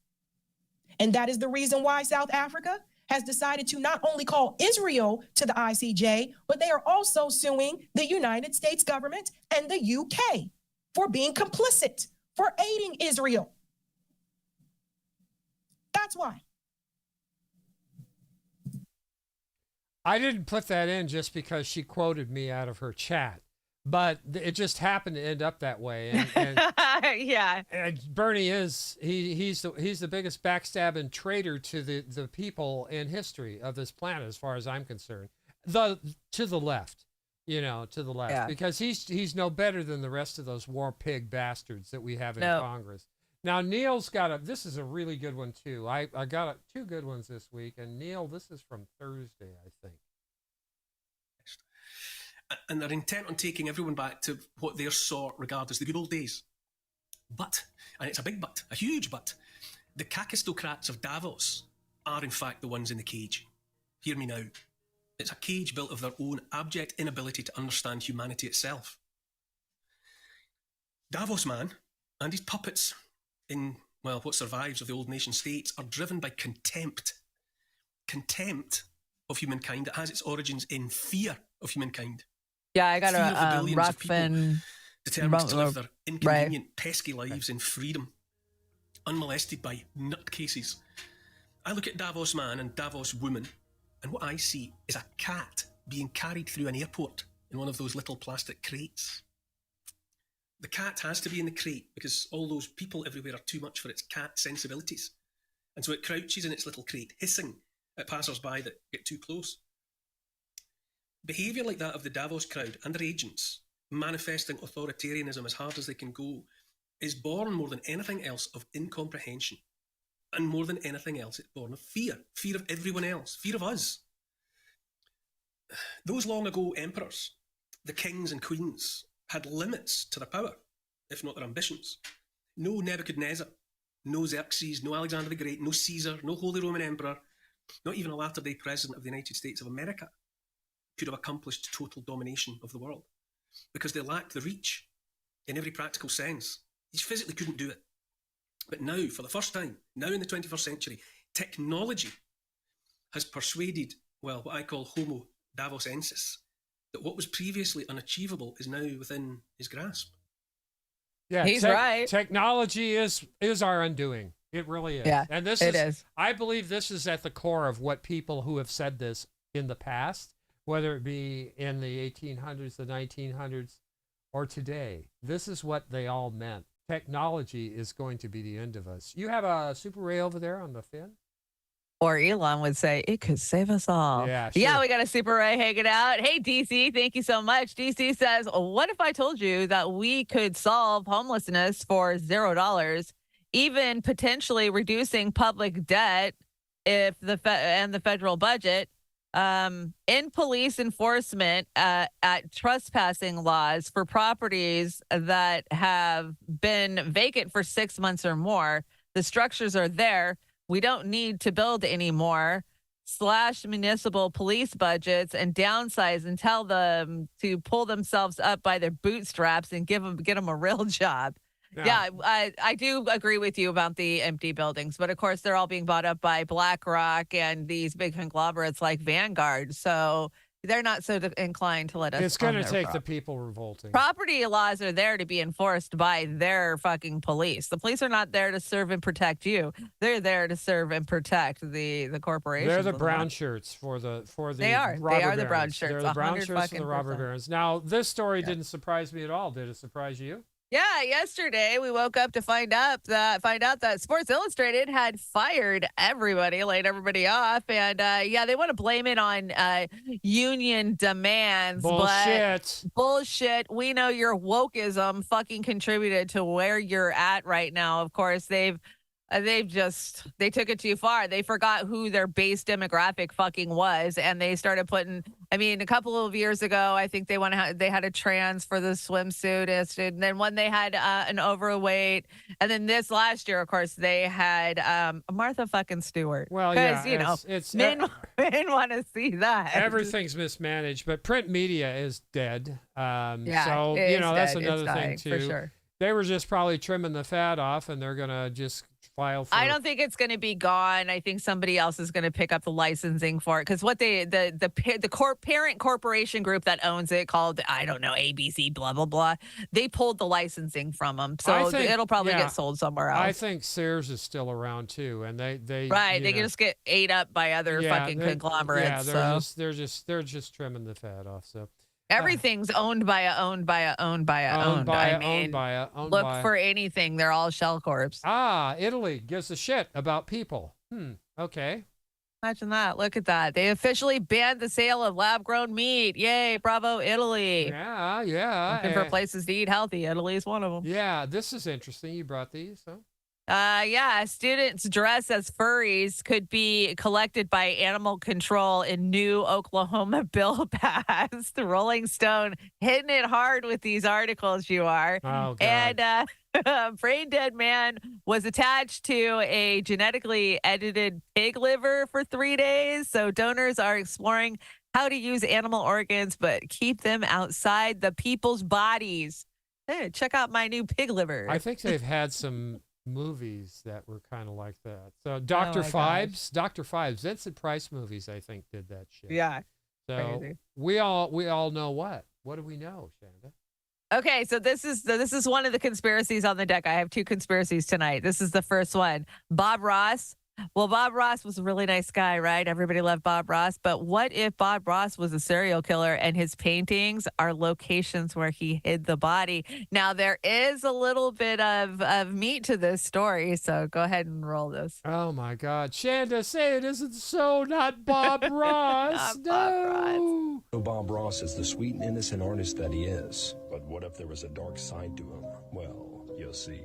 And that is the reason why South Africa has decided to not only call Israel to the ICJ, but they are also suing the United States government and the UK for being complicit, for aiding Israel. That's why. I didn't put that in just because she quoted me out of her chat, but it just happened to end up that way. And yeah. And Bernie is he's the biggest backstabbing traitor to the people in history of this planet, as far as I'm concerned. To the left, you know, to the left, Yeah. because he's no better than the rest of those war pig bastards that we have in No. Congress. Now, Neil's got this is a really good one, too. I got two good ones this week. And, Neil, this is from Thursday, I think. And they're intent on taking everyone back to what their sort regard as the good old days. But, and it's a big but, a huge but, the kakistocrats of Davos are in fact the ones in the cage. Hear me now. It's a cage built of their own abject inability to understand humanity itself. Davos man and his puppets in, well, what survives of the old nation states are driven by contempt. Contempt of humankind that has its origins in fear of humankind. Yeah, I got Fear of the a billions of people Rockfin. determined to live their inconvenient, pesky lives in freedom, unmolested by nutcases. I look at Davos man and Davos woman, and what I see is a cat being carried through an airport in one of those little plastic crates. The cat has to be in the crate because all those people everywhere are too much for its cat sensibilities. And so it crouches in its little crate, hissing at passers-by that get too close. Behaviour like that of the Davos crowd and their agents, manifesting authoritarianism as hard as they can go, is born more than anything else of incomprehension. And more than anything else, it's born of fear. Fear of everyone else. Fear of us. Those long ago emperors, the kings and queens, had limits to their power, if not their ambitions. No Nebuchadnezzar, no Xerxes, no Alexander the Great, no Caesar, no Holy Roman Emperor, not even a latter-day president of the United States of America could have accomplished total domination of the world because they lacked the reach in every practical sense. He physically couldn't do it. But now, for the first time, now in the 21st century, technology has persuaded, well, what I call Homo Davosensis, that what was previously unachievable is now within his grasp. Yeah, He's right. Technology is our undoing. It really is. Yeah, and this is. I believe this is at the core of what people who have said this in the past, whether it be in the 1800s, the 1900s, or today. This is what they all meant. Technology is going to be the end of us. You have a Super Ray over there on the fin? Or Elon would say, it could save us all. Yeah, sure. Yeah, we got a Super Ray hanging out. Hey, DC, thank you so much. DC says, what if I told you that we could solve homelessness for $0, even potentially reducing public debt if and the federal budget, in police enforcement at trespassing laws for properties that have been vacant for 6 months or more? The structures are there. We don't need to build anymore. Slash municipal police budgets and downsize and tell them to pull themselves up by their bootstraps and get them a real job. Yeah, I do agree with you about the empty buildings, but of course they're all being bought up by BlackRock and these big conglomerates like Vanguard. So they're not so inclined to let us. It's going to take the people revolting. Property laws are there to be enforced by their fucking police. The police are not there to serve and protect you. They're there to serve and protect the corporations. They're the brown shirts for the They are. They are the brown shirts. They're the brown shirts for the robber barons. Now, this story didn't surprise me at all. Did it surprise you? Yeah, yesterday we woke up to find out that Sports Illustrated had fired everybody, laid everybody off, and they want to blame it on union demands. Bullshit. But bullshit. We know your wokeism fucking contributed to where you're at right now. Of course, they took it too far. They forgot who their base demographic fucking was, and they started putting. I mean, a couple of years ago, I think they had a trans for the swimsuit, and then when they had an overweight, and then this last year, of course, they had Martha fucking Stewart. Well, yeah, it's men want to see that. Everything's mismanaged, but print media is dead. So that's another thing too. For sure. They were just probably trimming the fat off, and they're gonna just file for. I don't think it's going to be gone. I think somebody else is going to pick up the licensing for it because what the parent corporation group that owns it, called ABC blah blah blah, they pulled the licensing from them, so it'll probably get sold somewhere else. I think Sears is still around too, and they can just get ate up by other fucking conglomerates. Yeah, they're just trimming the fat off. So. Everything's owned by a. Look for anything. They're all shell corps. Italy gives a shit about people. Okay. Imagine that. Look at that. They officially banned the sale of lab-grown meat. Yay, bravo, Italy. Yeah, yeah. Looking for places to eat healthy. Italy is one of them. Yeah, this is interesting. You brought these, huh? Yeah, students dressed as furries could be collected by animal control in new Oklahoma bill passed. The Rolling Stone hitting it hard with these articles, you are. Oh, God. And a brain dead man was attached to a genetically edited pig liver for 3 days. So donors are exploring how to use animal organs, but keep them outside the people's bodies. Hey, check out my new pig liver. I think they've had some movies that were kind of like that. So Dr. Phibes, Vincent Price movies, I think, did that shit. Yeah. So Crazy. we all know what? What do we know, Chanda? Okay, so this is one of the conspiracies on the deck. I have 2 conspiracies tonight. This is the first one. Bob Ross. Well, Bob Ross was a really nice guy, right? Everybody loved Bob Ross. But what if Bob Ross was a serial killer and his paintings are locations where he hid the body? Now, there is a little bit of meat to this story, so go ahead and roll this. Oh, my God. Chanda, say it isn't so, not Bob Ross. Not Bob Ross. So Bob Ross is the sweet and innocent artist that he is. But what if there was a dark side to him? Well, you'll see.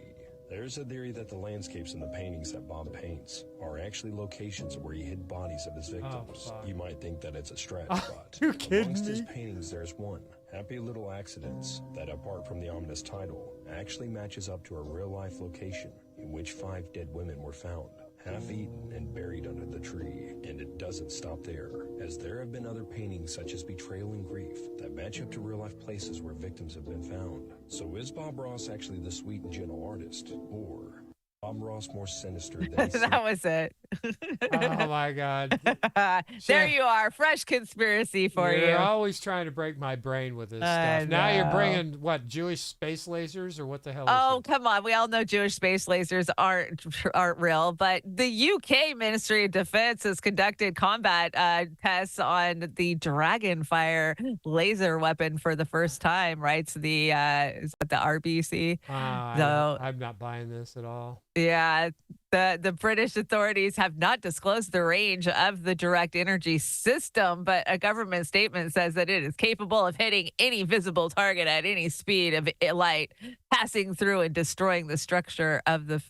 There's a theory that the landscapes and the paintings that Bob paints are actually locations where he hid bodies of his victims. You might think that it's a stretch, but you kidding amongst me? his paintings there's one, Happy Little Accidents, that apart from the ominous title, actually matches up to a real-life location in which 5 dead women were found, half-eaten and buried under the tree. And it doesn't stop there, as there have been other paintings such as Betrayal and Grief that match up to real-life places where victims have been found. So is Bob Ross actually the sweet and gentle artist, or Bob Ross more sinister than he That was it. Oh, my God. There you are. Fresh conspiracy for you. You're always trying to break my brain with this stuff. Now you're bringing, what, Jewish space lasers, or what the hell is Oh, it? come on. We all know Jewish space lasers aren't real, but the UK Ministry of Defense has conducted combat tests on the Dragonfire laser weapon for the first time, right? So the RBC. I'm not buying this at all. Yeah, the British authorities have not disclosed the range of the direct energy system, but a government statement says that it is capable of hitting any visible target at any speed of light, passing through and destroying the structure of the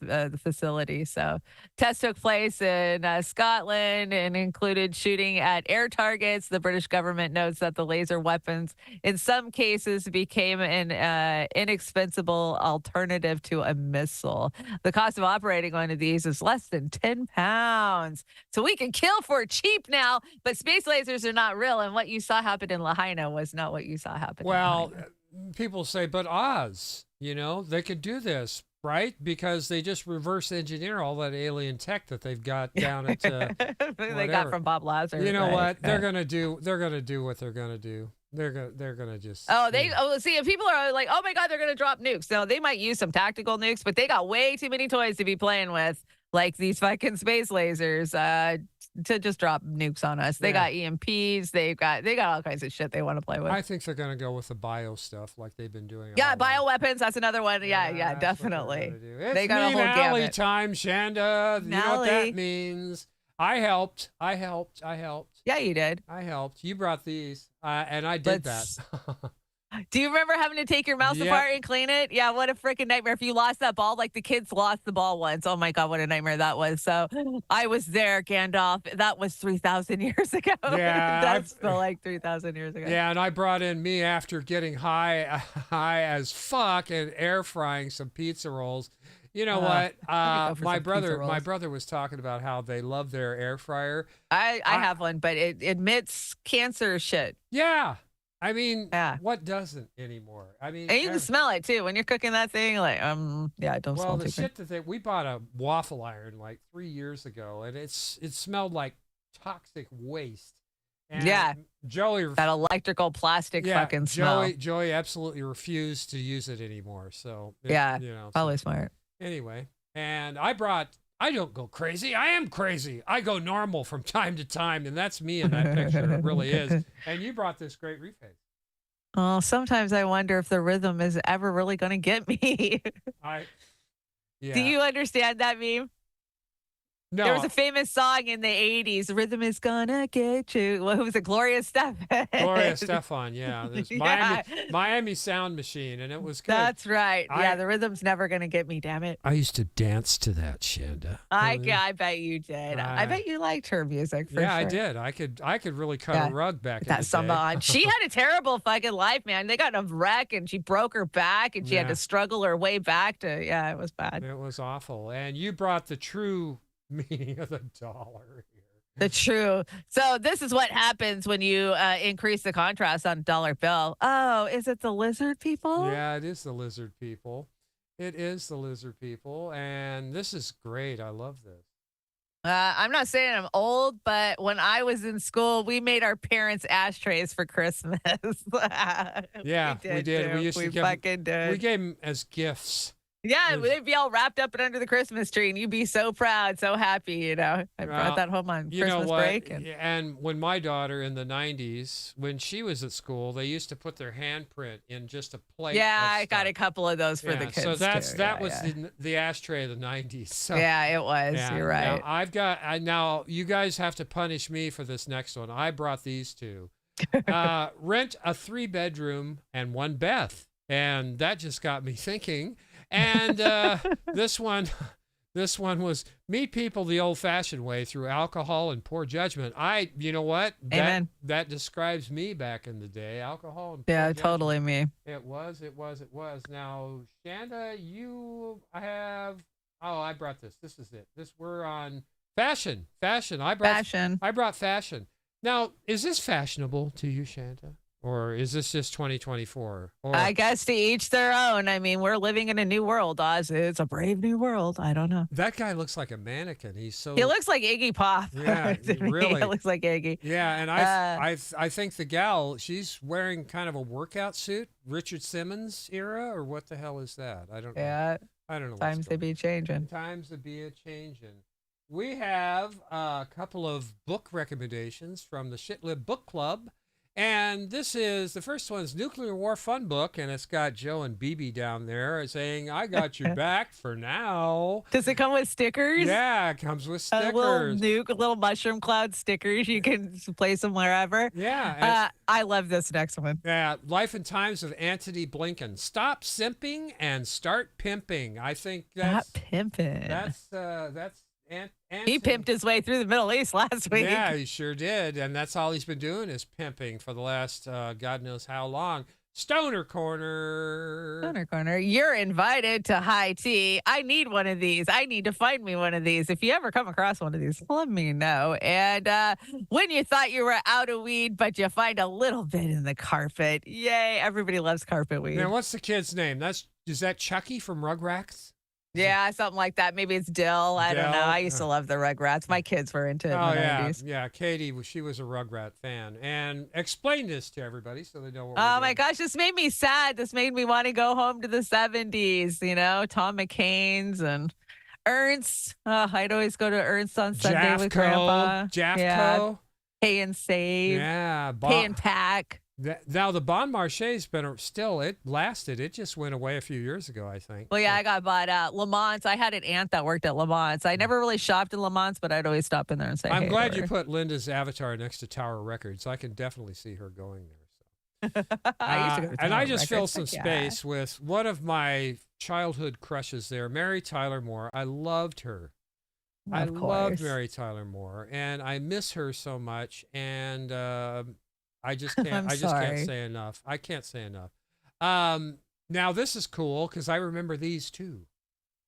facility. So tests took place in Scotland and included shooting at air targets. The British government notes that the laser weapons in some cases became an inexpensive alternative to a missile. The cost of operating one of these is less than 10 pounds. So we can kill for cheap now, but space lasers are not real. And what you saw happen in Lahaina was not what you saw happen. Well, people say, but Oz, they could do this, right? Because they just reverse engineer all that alien tech that they've got down at they got from Bob Lazar. You know what? They're gonna do what they're gonna do. They're gonna just. See, if people are like, oh my God, they're gonna drop nukes. No, they might use some tactical nukes, but they got way too many toys to be playing with, like these fucking space lasers, to just drop nukes on us. They got EMPs. They got all kinds of shit they want to play with. I think they're gonna go with the bio stuff like they've been doing. Yeah, bioweapons. That's another one. Yeah, definitely. They got a whole gamut. Time, Chanda. You know what that means. I helped. Yeah, you did. I helped. You brought these, and I did that. Do you remember having to take your mouse apart and clean it? Yeah, what a freaking nightmare. If you lost that ball, like the kids lost the ball once. Oh my God, what a nightmare that was. So I was there, Gandalf. That was 3,000 years ago. Yeah. That's like 3,000 years ago. Yeah, and I brought in me after getting high as fuck and air frying some pizza rolls. You know what? My brother was talking about how they love their air fryer. I have one, but it emits cancer shit. Yeah. I mean, what doesn't anymore? I mean, and you can smell it too when you're cooking that thing. Like, don't smell Well, the too shit that we bought a waffle iron like 3 years ago, and it smelled like toxic waste. And Joey, that electrical plastic fucking smell. Joey absolutely refused to use it anymore. So probably smart. Anyway, and I don't go crazy. I am crazy. I go normal from time to time, and that's me in that picture. It really is. And you brought this great reface. Oh, sometimes I wonder if the rhythm is ever really going to get me. Do you understand that meme? No. There was a famous song in the 80s, Rhythm is Gonna Get You. What was it? Gloria Estefan. Gloria Estefan, yeah. There's Miami Sound Machine, and it was good. That's right. Yeah, the rhythm's never going to get me, damn it. I used to dance to that, Chanda. I bet you did. I bet you liked her music for sure. I did. I could really cut a rug back in the that samba day. on. She had a terrible fucking life, man. They got in a wreck, and she broke her back, and she had to struggle her way back to, it was bad. It was awful. And you brought the true meaning of the dollar here. The true. So this is what happens when you increase the contrast on a dollar bill. Oh, is it the lizard people? Yeah, it is the lizard people. It is the lizard people. And this is great. I love this. I'm not saying I'm old, but when I was in school, we made our parents ashtrays for Christmas. Yeah, we did. We used to fucking did. We gave them as gifts. Yeah, they'd be all wrapped up and under the Christmas tree, and you'd be so proud, so happy, you know. I brought that home on Christmas break. And when my daughter in the 90s, when she was at school, they used to put their handprint in just a plate. Yeah, I got a couple of those for the kids. So that was the ashtray of the 90s. So, yeah, it was. You're right. Now, now you guys have to punish me for this next one. I brought these two. Rent a 3-bedroom and 1 bath. And that just got me thinking. And this one was meet people the old-fashioned way through alcohol and poor judgment. You know what? Amen. That describes me back in the day. Alcohol and poor yeah, judgment. Totally me. It was. Now, Chanda, I brought this. This is it. We're on fashion. I brought fashion. Now, is this fashionable to you, Chanda? Or is this just 2024? I guess to each their own. I mean, we're living in a new world, Oz. It's a brave new world. I don't know. That guy looks like a mannequin. He looks like Iggy Pop. Yeah, really. He looks like Iggy. Yeah, and I think the gal, she's wearing kind of a workout suit, Richard Simmons era, or what the hell is that? I don't know. Yeah. I don't know. Times they be changing. Times they be a-changing. We have a couple of book recommendations from the Shitlib Book Club. And the first one's Nuclear War Fun Book, and it's got Joe and BB down there saying, I got your back for now. Does it come with stickers? Yeah, it comes with stickers. Little mushroom cloud stickers. You can place them wherever. Yeah. I love this next one. Yeah, Life and Times of Antony Blinken. Stop simping and start pimping. I think that's... Stop pimping. That's he pimped his way through the Middle East last week. Yeah, he sure did. And that's all he's been doing is pimping for the last God knows how long. Stoner Corner. You're invited to high tea. I need one of these. I need to find me one of these. If you ever come across one of these, let me know. And when you thought you were out of weed, but you find a little bit in the carpet. Yay, everybody loves carpet weed. Now, what's the kid's name? Is that Chucky from Rugrats? Yeah, something like that. Maybe it's Dill. I don't know. I used to love the Rugrats. My kids were into it in the 90s. Yeah. Katie, she was a Rugrat fan. And explain this to everybody so they know what Oh, my gosh. This made me sad. This made me want to go home to the 70s, you know, Tom McCain's and Ernst. I'd always go to Ernst on Sunday with Grandpa. Jaffco. Yeah. Pay and Save. Yeah. Pay and Pack. Now, the Bon Marché's it lasted. It just went away a few years ago, I think. Well, yeah, I got bought out. Lamont, I had an aunt that worked at Lamont. I never really shopped in Lamont, but I'd always stop in there and say, I'm glad you put Linda's avatar next to Tower Records. I can definitely see her going there. So. I used to go to Tower and I just Records. filled some space with one of my childhood crushes there, Mary Tyler Moore. I loved her. I loved Mary Tyler Moore, and I miss her so much. And I just can't. I just can't say enough. I can't say enough. Now this is cool because I remember these too.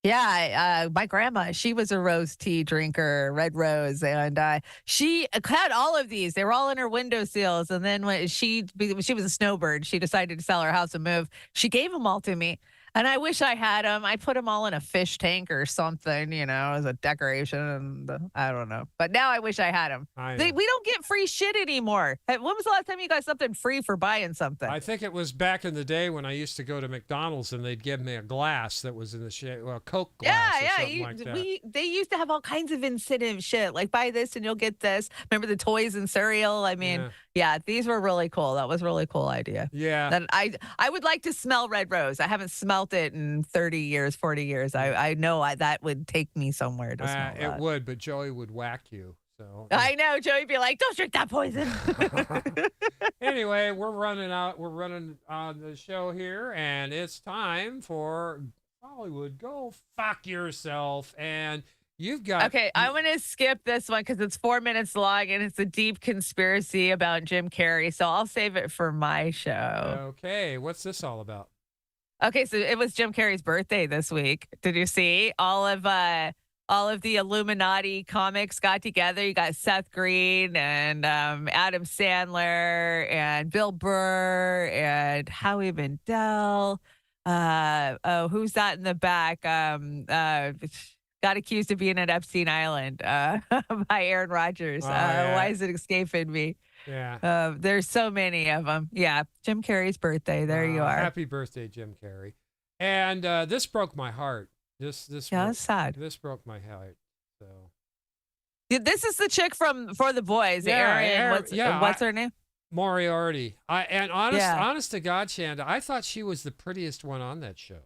Yeah, my grandma, she was a rose tea drinker, red rose, and she had all of these. They were all in her windowsills. And then when she was a snowbird, she decided to sell her house and move. She gave them all to me. And I wish I had them. I put them all in a fish tank or something, you know, as a decoration. And I don't know. But now I wish I had them. We don't get free shit anymore. When was the last time you got something free for buying something? I think it was back in the day when I used to go to McDonald's and they'd give me a glass that was in the shape, well, a Coke glass or something like that. They used to have all kinds of incentive shit, like buy this and you'll get this. Remember the toys and cereal? I mean, yeah, these were really cool. That was a really cool idea. Yeah. That I would like to smell red rose. I haven't smelled felt it in 30 years, 40 years. I know that would take me somewhere to smell that. It would, but Joey would whack you. So I know. Joey would be like, don't drink that poison. Anyway, we're running on the show here, and it's time for Hollywood. Go fuck yourself. And you've got... Okay, I want to skip this one because it's 4 minutes long, and it's a deep conspiracy about Jim Carrey. So I'll save it for my show. Okay, what's this all about? Okay, so it was Jim Carrey's birthday this week. Did you see? All of the Illuminati comics got together. You got Seth Green and Adam Sandler and Bill Burr and Howie Mandel. Who's that in the back? Got accused of being at Epstein Island by Aaron Rodgers. Yeah. Why is it escaping me? Yeah. There's so many of them. Yeah, Jim Carrey's birthday. There you are. Happy birthday, Jim Carrey. And this broke my heart. This that's sad. This broke my heart. So this is the chick from For the Boys. Erin, what's her name? Moriarty. Honest to God, Chanda, I thought she was the prettiest one on that show.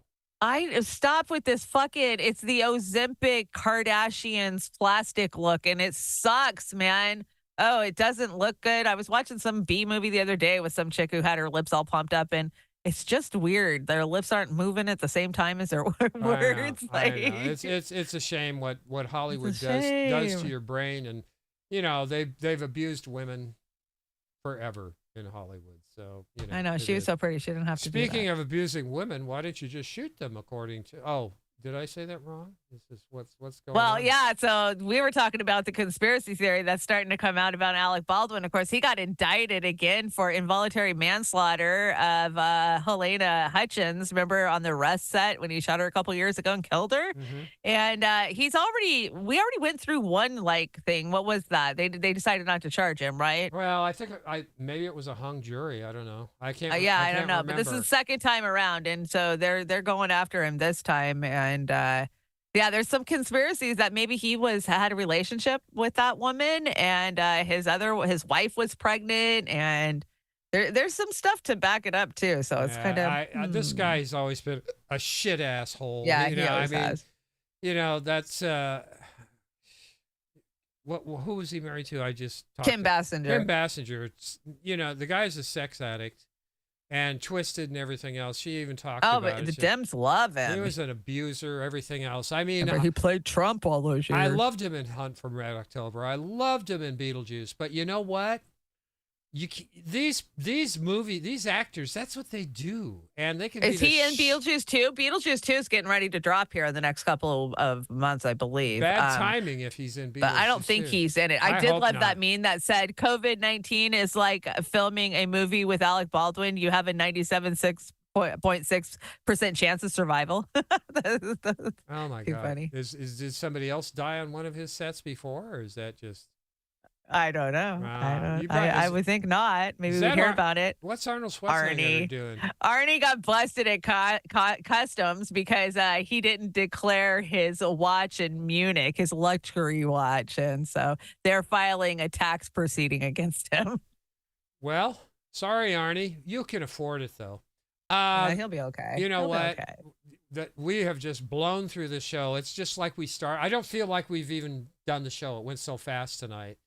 I stop with this fucking, it's the Ozempic Kardashians plastic look, and it sucks, man. Oh, it doesn't look good. I was watching some B movie the other day with some chick who had her lips all pumped up, and it's just weird. Their lips aren't moving at the same time as their words. I know. It's a shame what Hollywood does to your brain, and they've abused women forever in Hollywood. So I know she was so pretty. She didn't have to. Speaking of abusing women, why didn't you just shoot them? According to did I say that wrong? This is what's going on. Well, yeah. So we were talking about the conspiracy theory that's starting to come out about Alec Baldwin. Of course, he got indicted again for involuntary manslaughter of Helena Hutchins. Remember on the Rust set when he shot her a couple years ago and killed her? Mm-hmm. And we already went through one thing. What was that? They decided not to charge him, right? Well, I think maybe it was a hung jury. I don't know. I can't. I don't know. But this is the second time around, and so they're going after him this time. And there's some conspiracies that maybe he had a relationship with that woman, and his wife was pregnant, and there's some stuff to back it up too. So it's kind of this guy's always been a shit asshole. Yeah, he always has. That's who was he married to? I just talked Kim Basinger. Kim Basinger. The guy's a sex addict. And twisted and everything else. She even talked about it. Oh, but the Dems love him. He was an abuser, everything else. I mean, he played Trump all those years. I loved him in Hunt for Red October. I loved him in Beetlejuice. But you know what? These actors, that's what they do. And they can Is he in Beetlejuice 2? Beetlejuice 2 is getting ready to drop here in the next couple of months, I believe. Bad timing if he's in Beetlejuice. But I don't think he's in it. I did love that meme that said COVID-19 is like filming a movie with Alec Baldwin. You have a 97.6% chance of survival. Oh my God. Funny. Did somebody else die on one of his sets before, or is that just... I don't know. I would think not. Maybe we hear about it. What's Arnold Schwarzenegger doing? Arnie got busted at customs because he didn't declare his watch in Munich, his luxury watch, and so they're filing a tax proceeding against him. Well, sorry, Arnie. You can afford it though. He'll be okay. You know what? That we have just blown through the show. It's just like we start. I don't feel like we've even done the show. It went so fast tonight.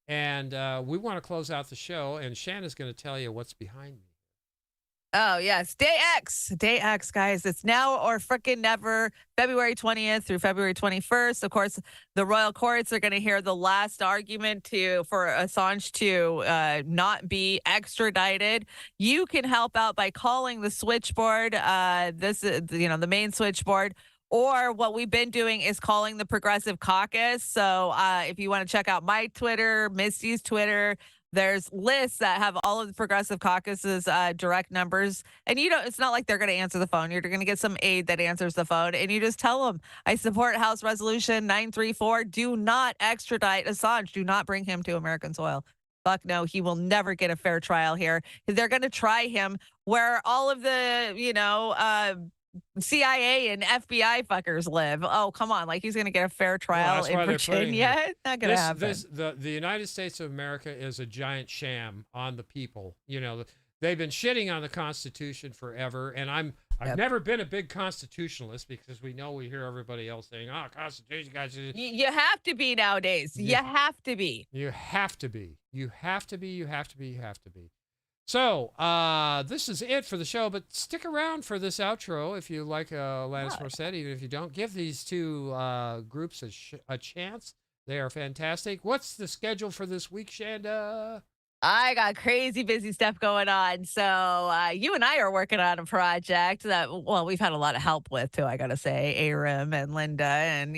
And we want to close out the show, and Shanna's going to tell you what's behind me. Oh, yes. Day X, guys. It's now or frickin' never, February 20th through February 21st. Of course, the royal courts are going to hear the last argument for Assange to not be extradited. You can help out by calling the switchboard. This is, the main switchboard. Or what we've been doing is calling the Progressive Caucus. So if you want to check out my Twitter, Misty's Twitter, there's lists that have all of the Progressive Caucus's direct numbers. And it's not like they're going to answer the phone. You're going to get some aide that answers the phone. And you just tell them, I support House Resolution 934. Do not extradite Assange. Do not bring him to American soil. Fuck no, he will never get a fair trial here. They're going to try him where all of the, CIA and FBI fuckers live. Oh, come on. Like he's going to get a fair trial in Virginia. Not going to happen. The United States of America is a giant sham on the people. They've been shitting on the Constitution forever. And I've never been a big constitutionalist because we hear everybody else saying, "Oh, Constitution, guys." You have to be nowadays. You have to be. You have to be. You have to be. You have to be. You have to be. So this is it for the show, but stick around for this outro if you like Alanis Morissette. Even if you don't, give these two groups a chance. They are fantastic. What's the schedule for this week, Chanda? I got crazy busy stuff going on. So you and I are working on a project that, well, we've had a lot of help with too, I got to say. Aram and Linda and,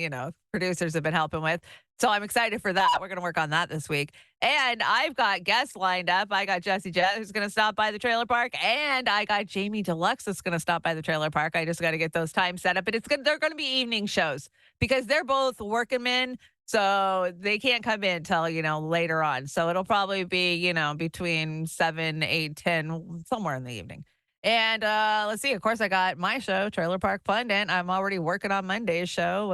producers have been helping with. So I'm excited for that. We're going to work on that this week. And I've got guests lined up. I got Jesse Jett who's going to stop by the trailer park. And I got Jamie Deluxe that's going to stop by the trailer park. I just got to get those times set up. But they're going to be evening shows because they're both working men. So they can't come in till, later on. So it'll probably be, between 7, 8, 10, somewhere in the evening. And let's see. Of course, I got my show, Trailer Park Pundit. I'm already working on Monday's show,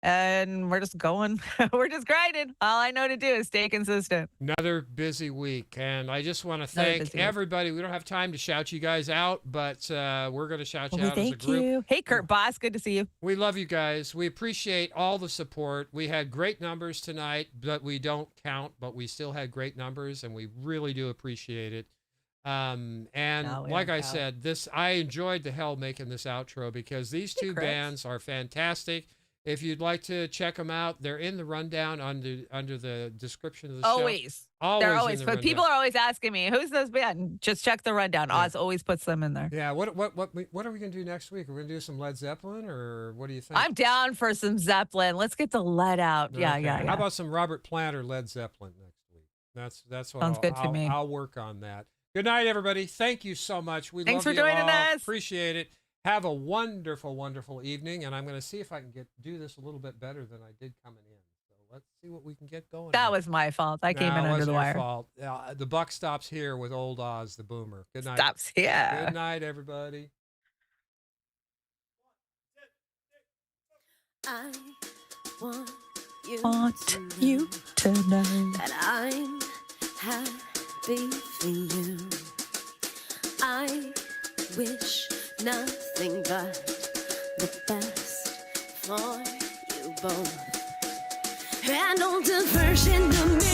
and we're just going. We're just grinding. All I know to do is stay consistent. Another busy week. And I just want to thank everybody. We don't have time to shout you guys out, but we're going to shout you out as a group. Thank you. Hey, Kurt Boss. Good to see you. We love you guys. We appreciate all the support. We had great numbers tonight, but we don't count, but we still had great numbers, and we really do appreciate it. Like I said, I enjoyed the hell making this outro because these two bands are fantastic. If you'd like to check them out, they're in the rundown under the description of the show. Always. They're always. But people are always asking me, "Who's this band?" Just check the rundown. Yeah. Oz always puts them in there. Yeah. What are we going to do next week? Are we going to do some Led Zeppelin, or what do you think? I'm down for some Zeppelin. Let's get the lead out. Okay. Yeah. How about some Robert Plant or Led Zeppelin next week? That's what sounds good to me. I'll work on that. Good night, everybody. Thank you so much. Thanks for joining us. Appreciate it. Have a wonderful, wonderful evening, and I'm going to see if I can do this a little bit better than I did coming in. So let's see what we can get going. That was my fault. I came in under the wire. Fault. The buck stops here with old Oz, the boomer. Good night. Stops here. Good night, everybody. I want you to know that I'm happy for you. I wish nothing but the best for you both. An older version of me